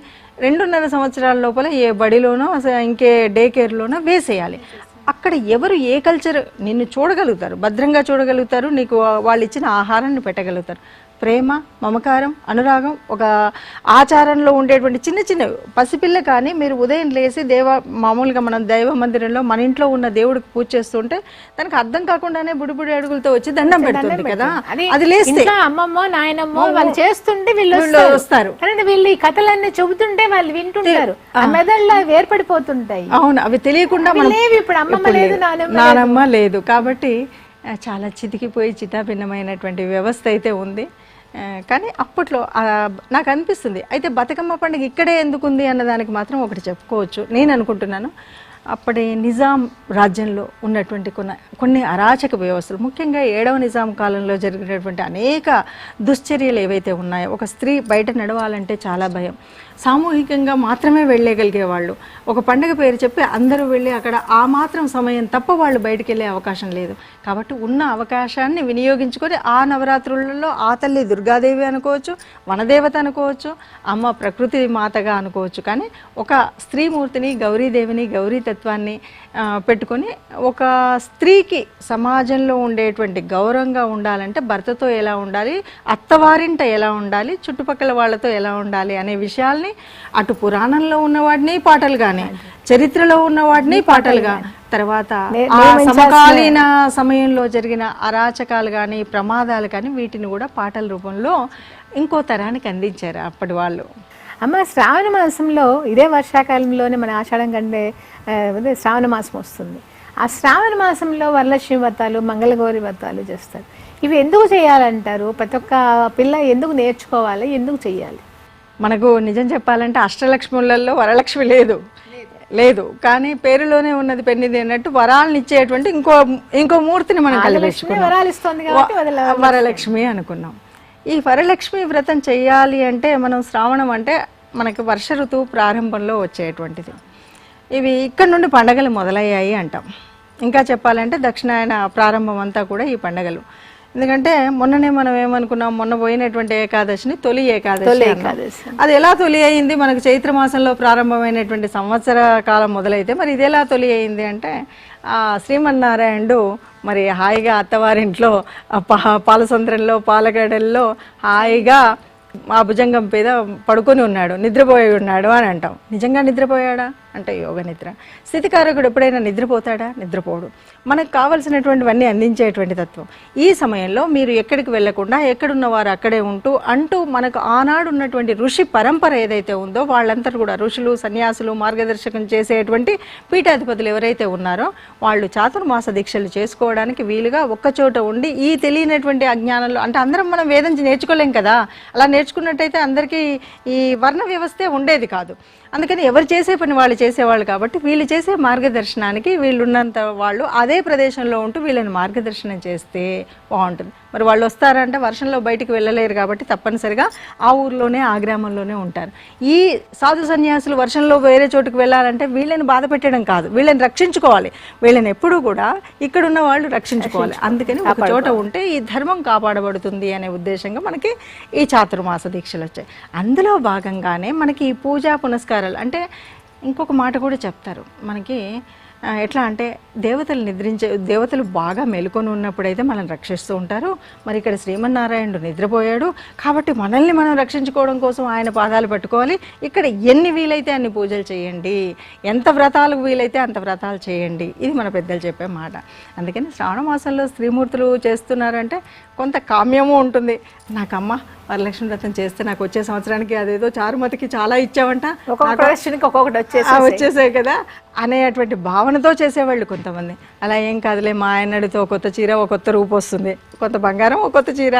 2.5 సంవత్సరాల లోపల ఏ బడిలోనో ఇంకే డే కేర్లోనో వేసేయాలి. అక్కడ ఎవరు ఏ కల్చర్ నిన్ను చూడగలుగుతారు, భద్రంగా చూడగలుగుతారు, నీకు వాళ్ళు ఇచ్చిన ఆహారాన్ని పెట్టగలుగుతారు. ప్రేమ, మమకారం, అనురాగం, ఒక ఆచారంలో ఉండేటువంటి చిన్న చిన్న పసిపిల్ల కానీ మీరు ఉదయం లేసి మామూలుగా మనం దైవ మందిరంలో మన ఇంట్లో ఉన్న దేవుడికి పూజ చేస్తుంటే దానికి అర్థం కాకుండానే బుడిబుడి అడుగులతో వచ్చి దండం పెడుతుంది కదా. అది లేస్తే అమ్మమ్మో నాయనమ్మో వాళ్ళు చేస్తుంటే వీళ్ళు వస్తారు, వీళ్ళు ఈ కథలన్నీ చెబుతుంటే వాళ్ళు వింటుంటారు, ఆ మెదడులో ఏర్పడిపోతుంటాయి. అవును, అవి తెలియకుండా ఇప్పుడు అమ్మమ్మ లేదు నానమ్మ లేదు కాబట్టి చాలా చితికిపోయి చిటాభిన్నమైనటువంటి వ్యవస్థ అయితే ఉంది. కానీ అప్పట్లో నాకు అనిపిస్తుంది. అయితే బతుకమ్మ పండుగ ఇక్కడే ఎందుకుంది అన్నదానికి మాత్రం ఒకటి చెప్పుకోవచ్చు. నేను అనుకుంటున్నాను, అప్పటి నిజాం రాజ్యంలో ఉన్నటువంటి కొన్ని అరాచక వ్యవస్థలు, ముఖ్యంగా 7వ నిజాం కాలంలో జరిగినటువంటి అనేక దుశ్చర్యలు ఏవైతే ఉన్నాయో, ఒక స్త్రీ బయట నడవాలంటే చాలా భయం, సామూహికంగా మాత్రమే వెళ్ళగలిగేవాళ్ళు. ఒక పండుగ పేరు చెప్పి అందరూ వెళ్ళి అక్కడ ఆ మాత్రం సమయం తప్ప వాళ్ళు బయటికి వెళ్ళే అవకాశం లేదు. కాబట్టి ఉన్న అవకాశాన్ని వినియోగించుకొని ఆ నవరాత్రులలో ఆ తల్లి దుర్గాదేవి అనుకోవచ్చు, వనదేవత అనుకోవచ్చు, అమ్మ ప్రకృతి మాతగా అనుకోవచ్చు. కానీ ఒక స్త్రీమూర్తిని, గౌరీదేవిని, గౌరీ తత్వాన్ని పెట్టుకొని ఒక స్త్రీకి సమాజంలో ఉండేటువంటి గౌరవంగా ఉండాలంటే భర్తతో ఎలా ఉండాలి, అత్తవారింట ఎలా ఉండాలి, చుట్టుపక్కల వాళ్ళతో ఎలా ఉండాలి అనే విషయాల్ని అటు పురాణంలో ఉన్నవాడిని పాటలుగానే, చరిత్రలో ఉన్నవాడిని పాటలుగా, తర్వాత సమకాలీన సమయంలో జరిగిన అరాచకాలు కానీ ప్రమాదాలు కానీ వీటిని కూడా పాటల రూపంలో ఇంకో తరానికి అందించారు అప్పటి వాళ్ళు. అమ్మ, శ్రావణ మాసంలో ఇదే వర్షాకాలంలోనే మన ఆషాఢం కంటే శ్రావణ మాసం వస్తుంది. ఆ శ్రావణ మాసంలో వరలక్ష్మి వ్రతాలు, మంగళగౌరి వ్రతాలు చేస్తారు. ఇవి ఎందుకు చేయాలంటారు? ప్రతి ఒక్క పిల్ల ఎందుకు నేర్చుకోవాలి, ఎందుకు చేయాలి? మనకు నిజం చెప్పాలంటే అష్టలక్ష్ములలో వరలక్ష్మి లేదు, కానీ పేరులోనే ఉన్నది పెన్నిది అన్నట్టు వరాలను ఇచ్చేటువంటి ఇంకో మూర్తిని మనం వరలక్ష్మి అనుకున్నాం. ఈ వరలక్ష్మి వ్రతం చేయాలి అంటే మనం శ్రావణం అంటే మనకి వర్ష ఋతువు ప్రారంభంలో వచ్చేటువంటిది. ఇవి ఇక్కడ నుండి పండగలు మొదలయ్యాయి అంటాం. ఇంకా చెప్పాలంటే దక్షిణాయన ప్రారంభం అంతా కూడా ఈ పండగలు. ఎందుకంటే మొన్ననే మనం ఏమనుకున్నాం, మొన్న పోయినటువంటి ఏకాదశిని తొలి ఏకాదశి. అది ఎలా తొలి అయింది? మనకు చైత్ర మాసంలో ప్రారంభమైనటువంటి సంవత్సర కాలం మొదలైతే మరి ఇది ఎలా తొలి అయింది అంటే శ్రీమన్నారాయణుడు మరి హాయిగా అత్తవారింట్లో పాలసంద్రంలో పాలగడల్లో హాయిగా ఆ భుజంగం మీద పడుకొని ఉన్నాడు, నిద్రపోయి ఉన్నాడు అని అంటాం. నిజంగా నిద్రపోయాడా అంటే యోగ నిద్ర. స్థితికారకుడు ఎప్పుడైనా నిద్రపోతాడా? నిద్రపోడు. మనకు కావలసినటువంటివన్నీ అందించేటువంటి తత్వం. ఈ సమయంలో మీరు ఎక్కడికి వెళ్లకుండా ఎక్కడున్న వారు అక్కడే అంటూ మనకు ఆనాడు ఉన్నటువంటి ఋషి పరంపర ఏదైతే ఉందో వాళ్ళంతా కూడా ఋషులు, సన్యాసులు మార్గదర్శకం చేసేటువంటి పీఠాధిపతులు ఎవరైతే ఉన్నారో వాళ్ళు చాతుర్మాస దీక్షలు చేసుకోవడానికి వీలుగా ఒక్కచోట ఉండి ఈ తెలియనటువంటి అజ్ఞానంలో, అంటే అందరం మనం వేదం నేర్చుకోలేం కదా, అలా నేర్చుకున్నట్టయితే అందరికీ ఈ వర్ణ వ్యవస్థే ఉండేది కాదు. అందుకని ఎవరు చేసే పని వాళ్ళు చేసేవాళ్ళు కాబట్టి వీళ్ళు చేసే మార్గదర్శనానికి వీళ్ళున్నంత వాళ్ళు అదే ప్రదేశంలో ఉంటూ వీళ్ళని మార్గదర్శనం చేస్తే బాగుంటుంది. మరి వాళ్ళు వస్తారంటే వర్షంలో బయటికి వెళ్ళలేరు కాబట్టి తప్పనిసరిగా ఆ ఊర్లోనే ఆ గ్రామంలోనే ఉంటారు. ఈ సాధు సన్యాసులు వర్షంలో వేరే చోటుకు వెళ్ళాలంటే వీళ్ళని బాధ పెట్టడం కాదు, వీళ్ళని రక్షించుకోవాలి. వీళ్ళని ఎప్పుడూ కూడా ఇక్కడున్న వాళ్ళు రక్షించుకోవాలి. అందుకని ఒక చోట ఉంటే ఈ ధర్మం కాపాడబడుతుంది అనే ఉద్దేశంగా మనకి ఈ చాతుర్మాస దీక్షలు వచ్చాయి. అందులో భాగంగానే మనకి ఈ పూజా పునస్కారాలు, అంటే ఇంకొక మాట కూడా చెప్తారు మనకి, ఎట్లా అంటే దేవతలు బాగా మేలుకొని ఉన్నప్పుడైతే మనం రక్షిస్తూ ఉంటారు. మరి ఇక్కడ శ్రీమన్నారాయణుడు నిద్రపోయాడు కాబట్టి మనల్ని మనం రక్షించుకోవడం కోసం ఆయన పాదాలు పట్టుకోవాలి. ఇక్కడ ఎన్ని వీలైతే అన్ని పూజలు చేయండి, ఎంత వ్రతాలు వీలైతే అంత వ్రతాలు చేయండి, ఇది మన పెద్దలు చెప్పే మాట. అందుకని శ్రావణ మాసంలో స్త్రీమూర్తులు చేస్తున్నారంటే కొంత కామ్యము ఉంటుంది. నాకమ్మ వరలక్ష్మి వ్రతం చేస్తే నాకు వచ్చే సంవత్సరానికి అదేదో చారుమతికి చాలా ఇచ్చావంట, ఒక్కొక్కటి వచ్చేసాయి కదా అనేటువంటి భావనతో చేసేవాళ్ళు కొంతమంది. అలా ఏం కాదులే, మా ఆయనడితో కొత్త చీర, ఒక కొత్త రూపు వస్తుంది, కొంత బంగారం ఒక కొత్త చీర,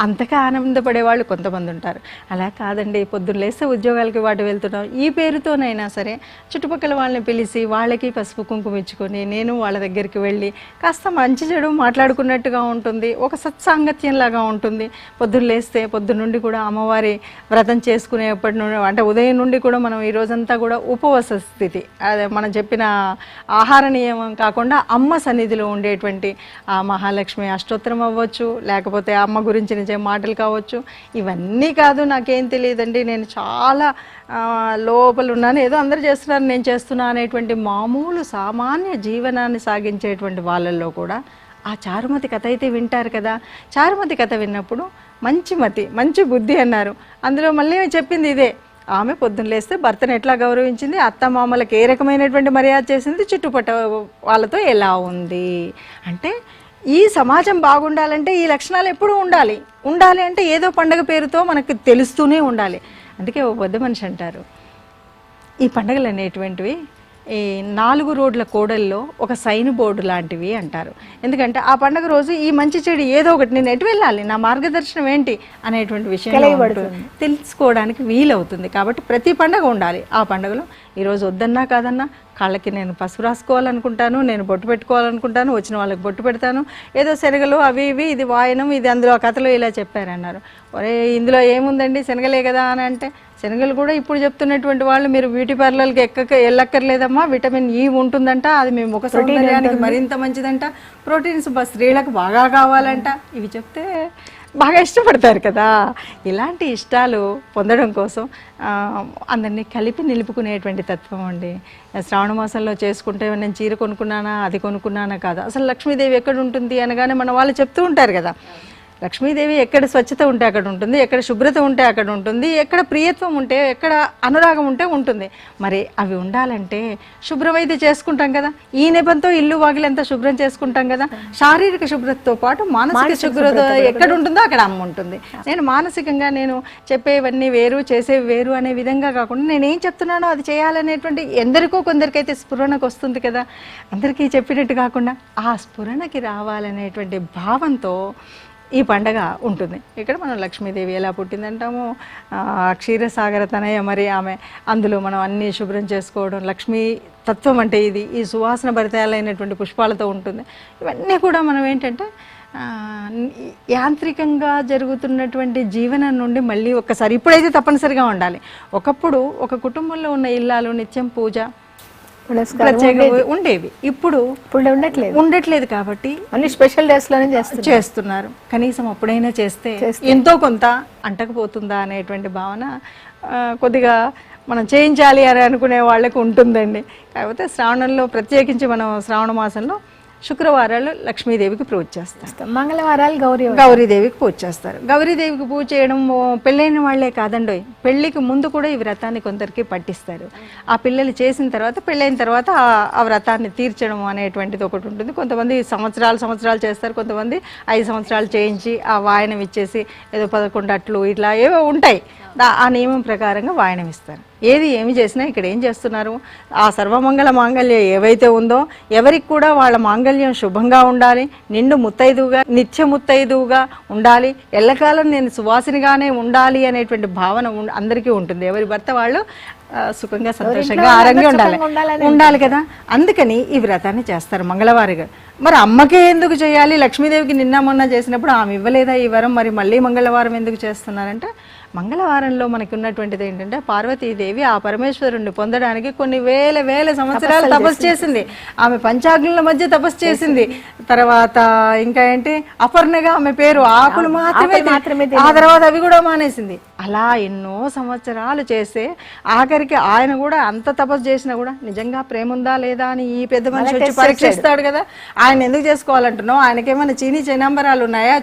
అంతగా ఆనందపడే వాళ్ళు కొంతమంది ఉంటారు. అలా కాదండి, పొద్దున్న లేస్తే ఉద్యోగాలకి వాటి వెళ్తున్నాం, ఈ పేరుతోనైనా సరే చుట్టుపక్కల వాళ్ళని పిలిచి వాళ్ళకి పసుపు కుంకుమ ఇచ్చుకొని నేను వాళ్ళ దగ్గరికి వెళ్ళి కాస్త మంచి చెడు మాట్లాడుకున్నట్టుగా ఉంటుంది, ఒక సత్సాంగత్యంలాగా ఉంటుంది. పొద్దున్న లేస్తే పొద్దున్న నుండి కూడా అమ్మవారి వ్రతం చేసుకునేప్పటి నుండి, అంటే ఉదయం నుండి కూడా మనం ఈ రోజంతా కూడా ఉపవాస స్థితి, అదే మనం చెప్పిన ఆహార నియమం కాకుండా అమ్మ సన్నిధిలో ఉండేటువంటి ఆ మహాలక్ష్మి అష్టోత్తరం అవ్వచ్చు, లేకపోతే అమ్మ గురించి నిజే మాటలు కావచ్చు. ఇవన్నీ కాదు, నాకేం తెలియదండి, నేను చాలా లోపల ఉన్నాను, ఏదో అందరూ చేస్తున్నారు నేను చేస్తున్నా అనేటువంటి మామూలు సామాన్య జీవనాన్ని సాగించేటువంటి వాళ్ళల్లో కూడా ఆ చారుమతి కథ అయితే వింటారు కదా. చారుమతి కథ విన్నప్పుడు మంచి మతి మంచి బుద్ధి అన్నారు. అందులో మళ్ళీ చెప్పింది ఇదే, ఆమె పొద్దున్న లేస్తే భర్తను ఎట్లా గౌరవించింది, అత్తమామలకు ఏ రకమైనటువంటి మర్యాద చేసింది, చుట్టుపట్ట వాళ్ళతో ఎలా ఉంది. అంటే ఈ సమాజం బాగుండాలంటే ఈ లక్షణాలు ఎప్పుడూ ఉండాలి. ఉండాలి అంటే ఏదో పండగ పేరుతో మనకు తెలుస్తూనే ఉండాలి. అందుకే ఓ పెద్ద మనిషి అంటారు, ఈ పండుగలు అనేటువంటివి ఈ 4 రోడ్ల కోడల్లో ఒక సైన్ బోర్డు లాంటివి అంటారు. ఎందుకంటే ఆ పండుగ రోజు ఈ మంచి చెడు ఏదో ఒకటి నేను ఎటు వెళ్ళాలి, నా మార్గదర్శనం ఏంటి అనేటువంటి విషయం తెలుసుకోవడానికి వీలవుతుంది. కాబట్టి ప్రతి పండుగ ఉండాలి. ఆ పండుగలో ఈరోజు వద్దన్నా కాదన్నా కాళ్ళకి నేను పసుపు రాసుకోవాలనుకుంటాను, నేను బొట్టు పెట్టుకోవాలనుకుంటాను, వచ్చిన వాళ్ళకి బొట్టు పెడతాను, ఏదో శనగలు అవి ఇవి, ఇది వాయనం, ఇది అందులో ఆ కథలో ఇలా చెప్పారన్నారు. ఒరే ఇందులో ఏముందండి, శనగలే కదా అని అంటే, శనగలు కూడా ఇప్పుడు చెప్తున్నటువంటి వాళ్ళు మీరు బ్యూటీ పార్లర్కి వెళ్ళక్కర్లేదమ్మా, విటమిన్ ఈ ఉంటుందంట, అది మీ ముఖ సౌందర్యానికి మరింత మంచిదంట, ప్రోటీన్స్ స్త్రీలకు బాగా కావాలంట, ఇవి చెప్తే బాగా ఇష్టపడతారు కదా. ఇలాంటి ఇష్టాలు పొందడం కోసం అందరినీ కలిపి నిలుపుకునేటువంటి తత్వం అండి. శ్రావణ మాసంలో చేసుకుంటే నేను చీర కొనుక్కున్నానా, అది కొనుక్కున్నానా కాదు, అసలు లక్ష్మీదేవి ఎక్కడ ఉంటుంది అనగానే మన వాళ్ళు చెప్తూ ఉంటారు కదా. లక్ష్మీదేవి ఎక్కడ స్వచ్ఛత ఉంటే అక్కడ ఉంటుంది, ఎక్కడ శుభ్రత ఉంటే అక్కడ ఉంటుంది, ఎక్కడ ప్రియత్వం ఉంటే, ఎక్కడ అనురాగం ఉంటే ఉంటుంది. మరి అవి ఉండాలంటే శుభ్రమైతే చేసుకుంటాం కదా, ఈ నెపంతో ఇల్లు వాకిలంతా శుభ్రం చేసుకుంటాం కదా. శారీరక శుభ్రతతో పాటు మానసిక శుభ్రత ఎక్కడ ఉంటుందో అక్కడ అమ్మ ఉంటుంది. నేను మానసికంగా నేను చెప్పేవన్నీ వేరు, చేసేవి వేరు అనే విధంగా కాకుండా నేనేం చెప్తున్నానో అది చేయాలనేటువంటి ఎందరికో కొందరికైతే స్ఫురణకు వస్తుంది కదా. అందరికీ చెప్పినట్టు కాకుండా ఆ స్ఫురణకి రావాలనేటువంటి భావంతో ఈ పండగ ఉంటుంది. ఇక్కడ మనం లక్ష్మీదేవి ఎలా పుట్టిందంటామో, క్షీరసాగర తనయ మరి ఆమె, అందులో మనం అన్నీ శుభ్రం చేసుకోవడం, లక్ష్మీ తత్వం అంటే ఇది, ఈ సువాసన భరితాలైనటువంటి పుష్పాలతో ఉంటుంది. ఇవన్నీ కూడా మనం ఏంటంటే యాంత్రికంగా జరుగుతున్నటువంటి జీవనం నుండి మళ్ళీ ఒక్కసారి, ఇప్పుడైతే తప్పనిసరిగా ఉండాలి. ఒకప్పుడు ఒక కుటుంబంలో ఉన్న ఇల్లాలు నిత్యం పూజ ప్రత్యేకంగా ఉండేవి, ఇప్పుడు ఉండట్లేదు. కాబట్టి అన్ని స్పెషల్ డేస్ లోనే చేస్తున్నారు. కనీసం అప్పుడైనా చేస్తే ఎంతో కొంత అంటకపోతుందా అనేటువంటి భావన కొద్దిగా మనం చేయించాలి అని అనుకునే వాళ్ళకి ఉంటుందండి. కాకపోతే శ్రావణంలో ప్రత్యేకించి మనం శ్రావణ మాసంలో శుక్రవారాలు లక్ష్మీదేవికి పూజ చేస్తాం, మంగళవారాలు గౌరీదేవికి పూజ చేస్తారు. గౌరీదేవికి పూజ చేయడం పెళ్ళైన వాళ్లే కాదండి, పెళ్లికి ముందు కూడా ఈ వ్రతాన్ని కొందరికి పట్టిస్తారు. ఆ పిల్లలు చేసిన తర్వాత, పెళ్ళైన తర్వాత ఆ వ్రతాన్ని తీర్చడం అనేటువంటిది ఒకటి ఉంటుంది. కొంతమంది సంవత్సరాలు చేస్తారు, కొంతమంది 5 సంవత్సరాలు చేయించి ఆ వాయనం ఇచ్చేసి ఏదో 11 అట్లు ఇట్లా ఏవో ఉంటాయి, ఆ నియమం ప్రకారంగా వాయనం ఇస్తారు. ఏమి చేసినా ఇక్కడ ఏం చేస్తున్నారు, ఆ సర్వమంగళ మాంగళ్యం ఏవైతే ఉందో ఎవరికి కూడా వాళ్ళ మాంగళ్యం శుభంగా ఉండాలి, నిండు ముత్తైదువుగా నిత్య ముత్తైదువుగా ఉండాలి, ఎల్లకాలం నేను సువాసినిగానే ఉండాలి అనేటువంటి భావన అందరికీ ఉంటుంది. ఎవరి భర్త వాళ్ళు సుఖంగా సంతోషంగా ఆరోగ్యంగా ఉండాలి కదా. అందుకని ఈ వ్రతాన్ని చేస్తారు మంగళవారిగా. మరి అమ్మకే ఎందుకు చేయాలి, లక్ష్మీదేవికి నిన్న మొన్న చేసినప్పుడు ఆమె ఇవ్వలేదా ఈ వరం, మరి మళ్ళీ మంగళవారం ఎందుకు చేస్తున్నారంటే, మంగళవారంలో మనకి ఉన్నటువంటిది ఏంటంటే పార్వతీదేవి ఆ పరమేశ్వరుణ్ణి పొందడానికి కొన్ని వేల సంవత్సరాలు తపస్సు చేసింది. ఆమె పంచాగ్నుల మధ్య తపస్సు చేసింది. తర్వాత ఇంకా ఏంటి, అపర్ణగా ఆమె పేరు, ఆకులు మాత్రమే, ఆ తర్వాత అవి కూడా మానేసింది. అలా ఎన్నో సంవత్సరాలు చేస్తే ఆఖరికి ఆయన కూడా అంత తపస్సు చేసినా కూడా నిజంగా ప్రేమ ఉందా లేదా అని ఈ పెద్ద మనిషి వచ్చి పరీక్షిస్తాడు కదా. ఆయన ఎందుకు చేసుకోవాలంటున్నావు, ఆయనకేమైనా చీనీ చైనాంబరాలు ఉన్నాయా,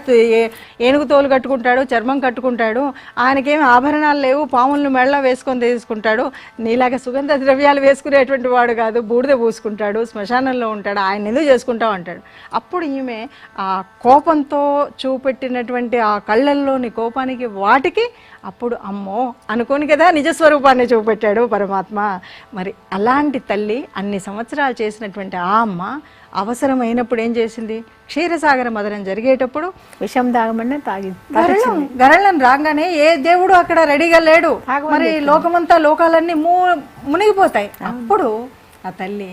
ఏనుగు తోలు కట్టుకుంటాడు, చర్మం కట్టుకుంటాడు, ఆయనకేమి ఆభరణాలు లేవు, పాములను మెళ్ళ వేసుకొని తీసుకుంటాడు, నీలాగా సుగంధ ద్రవ్యాలు వేసుకునేటువంటి వాడు కాదు, బూడిద పూసుకుంటాడు, శ్మశానంలో ఉంటాడు, ఆయన ఎందుకు చేసుకుంటావు అంటాడు. అప్పుడు ఈమె ఆ కోపంతో చూపెట్టినటువంటి ఆ కళ్ళల్లోని కోపానికి వాటికి అప్పుడు అమ్మో అనుకోని కదా నిజస్వరూపాన్ని చూపెట్టాడు పరమాత్మ. మరి అలాంటి తల్లి అన్ని సంవత్సరాలు చేసినటువంటి ఆ అమ్మ అవసరమైనప్పుడు ఏం చేసింది, క్షీరసాగర మదనం జరిగేటప్పుడు విషం తాగమన్నా గరళ్ళని రాగానే ఏ దేవుడు అక్కడ రెడీగా లేడు, మరి లోకమంతా లోకాలన్నీ మునిగిపోతాయి. అప్పుడు ఆ తల్లి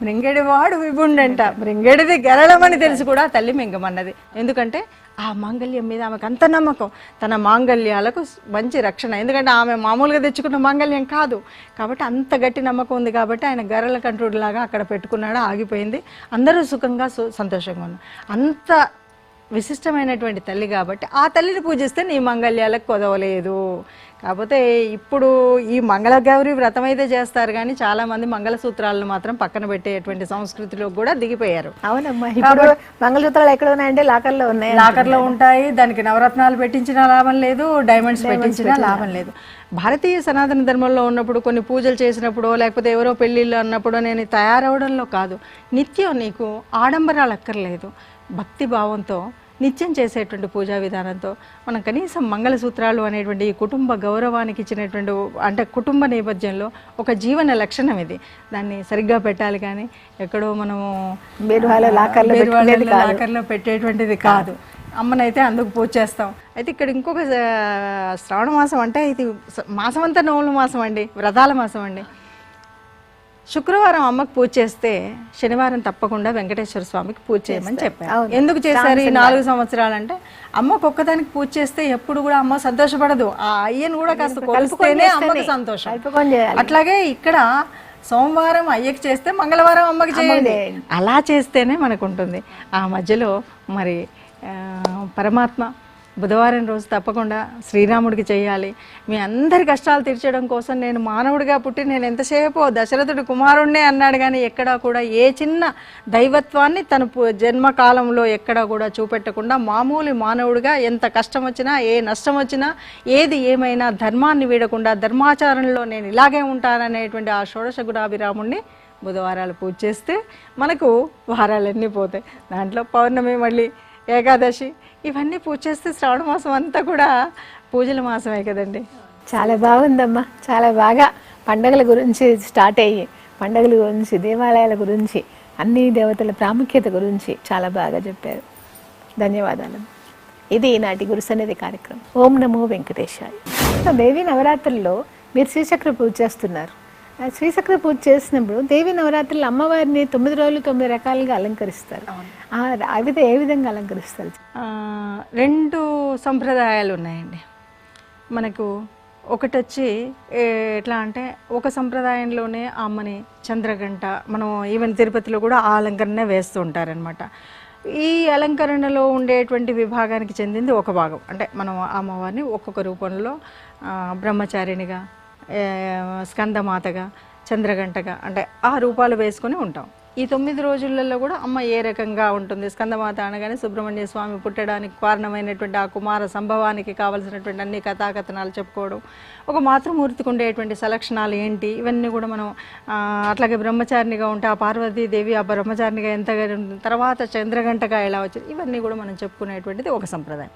మృంగెడివాడు విభుండంట, మృంగెడిది గరళమని తెలిసి కూడా ఆ తల్లి మింగమన్నది. ఎందుకంటే ఆ మాంగళ్యం మీద ఆమెకు అంత నమ్మకం, తన మాంగళ్యాలకు మంచి రక్షణ. ఎందుకంటే ఆమె మామూలుగా తెచ్చుకున్న మాంగళ్యం కాదు కాబట్టి అంత గట్టి నమ్మకం ఉంది కాబట్టి ఆయన గరళ కంట్రోల్లాగా అక్కడ పెట్టుకున్నాడు, ఆగిపోయింది. అందరూ సుఖంగా సంతోషంగా ఉన్నారు. అంత విశిష్టమైనటువంటి తల్లి కాబట్టి ఆ తల్లిని పూజిస్తే నీ మంగళ్యాలకు కొదవలేదు. కాకపోతే ఇప్పుడు ఈ మంగళగౌరి వ్రతం అయితే చేస్తారు కానీ చాలా మంది మంగళసూత్రాలను మాత్రం పక్కన పెట్టేటువంటి సంస్కృతిలో కూడా దిగిపోయారు. అవునమ్మా, ఇప్పుడు మంగళసూత్రాలు ఎక్కడ ఉన్నాయంటే లాకర్లో ఉన్నాయి, లాకర్లో ఉంటాయి. దానికి నవరత్నాలు పెట్టించిన లాభం లేదు, డైమండ్స్ పెట్టించిన లాభం లేదు. భారతీయ సనాతన ధర్మంలో ఉన్నప్పుడు కొన్ని పూజలు చేసినప్పుడు లేకపోతే ఎవరో పెళ్ళిళ్ళు అన్నప్పుడు నేను తయారవడంలో కాదు, నిత్యం నీకు ఆడంబరాలు అక్కర్లేదు, భక్తి భావంతో నిత్యం చేసేటువంటి పూజా విధానంతో మనం కనీసం మంగళసూత్రాలు అనేటువంటి ఈ కుటుంబ గౌరవానికి ఇచ్చినటువంటి, అంటే కుటుంబ నేపథ్యంలో ఒక జీవన లక్షణం ఇది. దాన్ని సరిగ్గా పెట్టాలి కానీ ఎక్కడో మనము లాకర్లో పెట్టేటువంటిది కాదు. అమ్మనైతే అందుకు పూజ చేస్తాం. అయితే ఇక్కడ ఇంకొక శ్రావణ మాసం అంటే ఇది మాసం అంతా నోముల మాసం అండి, వ్రతాల మాసం అండి. శుక్రవారం అమ్మకు పూజ చేస్తే శనివారం తప్పకుండా వెంకటేశ్వర స్వామికి పూజ చేయమని చెప్పారు. ఎందుకు చేశారు ఈ 4 సంవత్సరాలంటే, అమ్మకు ఒక్కదానికి పూజ చేస్తే ఎప్పుడు కూడా అమ్మ సంతోషపడదు, ఆ అయ్యను కూడా కాస్త కొలిస్తేనే అమ్మకు సంతోషం. అట్లాగే ఇక్కడ సోమవారం అయ్యకి చేస్తే మంగళవారం అమ్మకి చేయండి, అలా చేస్తేనే మనకు ఉంటుంది. ఆ మధ్యలో మరి పరమాత్మ బుధవారం రోజు తప్పకుండా శ్రీరాముడికి చేయాలి. మీ అందరి కష్టాలు తీర్చడం కోసం నేను మానవుడిగా పుట్టి నేను ఎంతసేపు దశరథుడి కుమారుణ్ణే అన్నాడు కానీ ఎక్కడా కూడా ఏ చిన్న దైవత్వాన్ని తన జన్మకాలంలో ఎక్కడా కూడా చూపెట్టకుండా మామూలు మానవుడిగా ఎంత కష్టం వచ్చినా ఏ నష్టం వచ్చినా ఏది ఏమైనా ధర్మాన్ని వీడకుండా ధర్మాచారంలో నేను ఇలాగే ఉంటాననేటువంటి ఆ షోడశ గుణాభిరాముణ్ణి బుధవారాలు పూజ చేస్తే మనకు వారాలన్నీ పోతాయి. దాంట్లో పౌర్ణమి, మళ్ళీ ఏకాదశి, ఇవన్నీ పూజ చేస్తే శ్రావణ మాసం అంతా కూడా పూజల మాసమే కదండి. చాలా బాగుందమ్మా, చాలా బాగా పండగల గురించి స్టార్ట్ అయ్యి పండగల గురించి, దేవాలయాల గురించి, అన్ని దేవతల ప్రాముఖ్యత గురించి చాలా బాగా చెప్పారు. ధన్యవాదాలు. ఇది ఈనాటి గురుసన్నిధి కార్యక్రమం. ఓం నమో వెంకటేశాయ. దేవీ నవరాత్రుల్లో మీరు శ్రీచక్ర పూజ చేస్తున్నారు. శ్రీచక్ర పూజ చేసినప్పుడు దేవీ నవరాత్రులు అమ్మవారిని 9 రోజులు 9 రకాలుగా అలంకరిస్తారు. అవి ఏ విధంగా అలంకరిస్తారు? 2 సంప్రదాయాలు ఉన్నాయండి మనకు. ఒకటి వచ్చి ఎట్లా అంటే, ఒక సంప్రదాయంలోనే అమ్మని చంద్రగంట, మనం ఈవెన్ తిరుపతిలో కూడా ఆ అలంకరణనే వేస్తూ ఉంటారనమాట. ఈ అలంకరణలో ఉండేటువంటి విభాగానికి చెందింది ఒక భాగం. అంటే మనం అమ్మవారిని ఒక్కొక్క రూపంలో బ్రహ్మచారిణిగా, స్కందమాతగా, చంద్రగంటగా, అంటే ఆ రూపాలు వేసుకొని ఉంటాం. ఈ 9 రోజులలో కూడా అమ్మ ఏ రకంగా ఉంటుంది? స్కందమాత అనగానే సుబ్రహ్మణ్య స్వామి పుట్టడానికి కారణమైనటువంటి ఆ కుమార సంభవానికి కావలసినటువంటి అన్ని కథాకథనాలు చెప్పుకోవడం, ఒక మాతృమూర్తికి ఉండేటువంటి సలక్షణాలు ఏంటి, ఇవన్నీ కూడా మనం అట్లాగే బ్రహ్మచారినిగా ఉంటే ఆ పార్వతీదేవి ఆ బ్రహ్మచారినిగా ఎంతగా ఉంటుంది, తర్వాత చంద్రగంటగా ఎలా వచ్చింది, ఇవన్నీ కూడా మనం చెప్పుకునేటువంటిది ఒక సంప్రదాయం.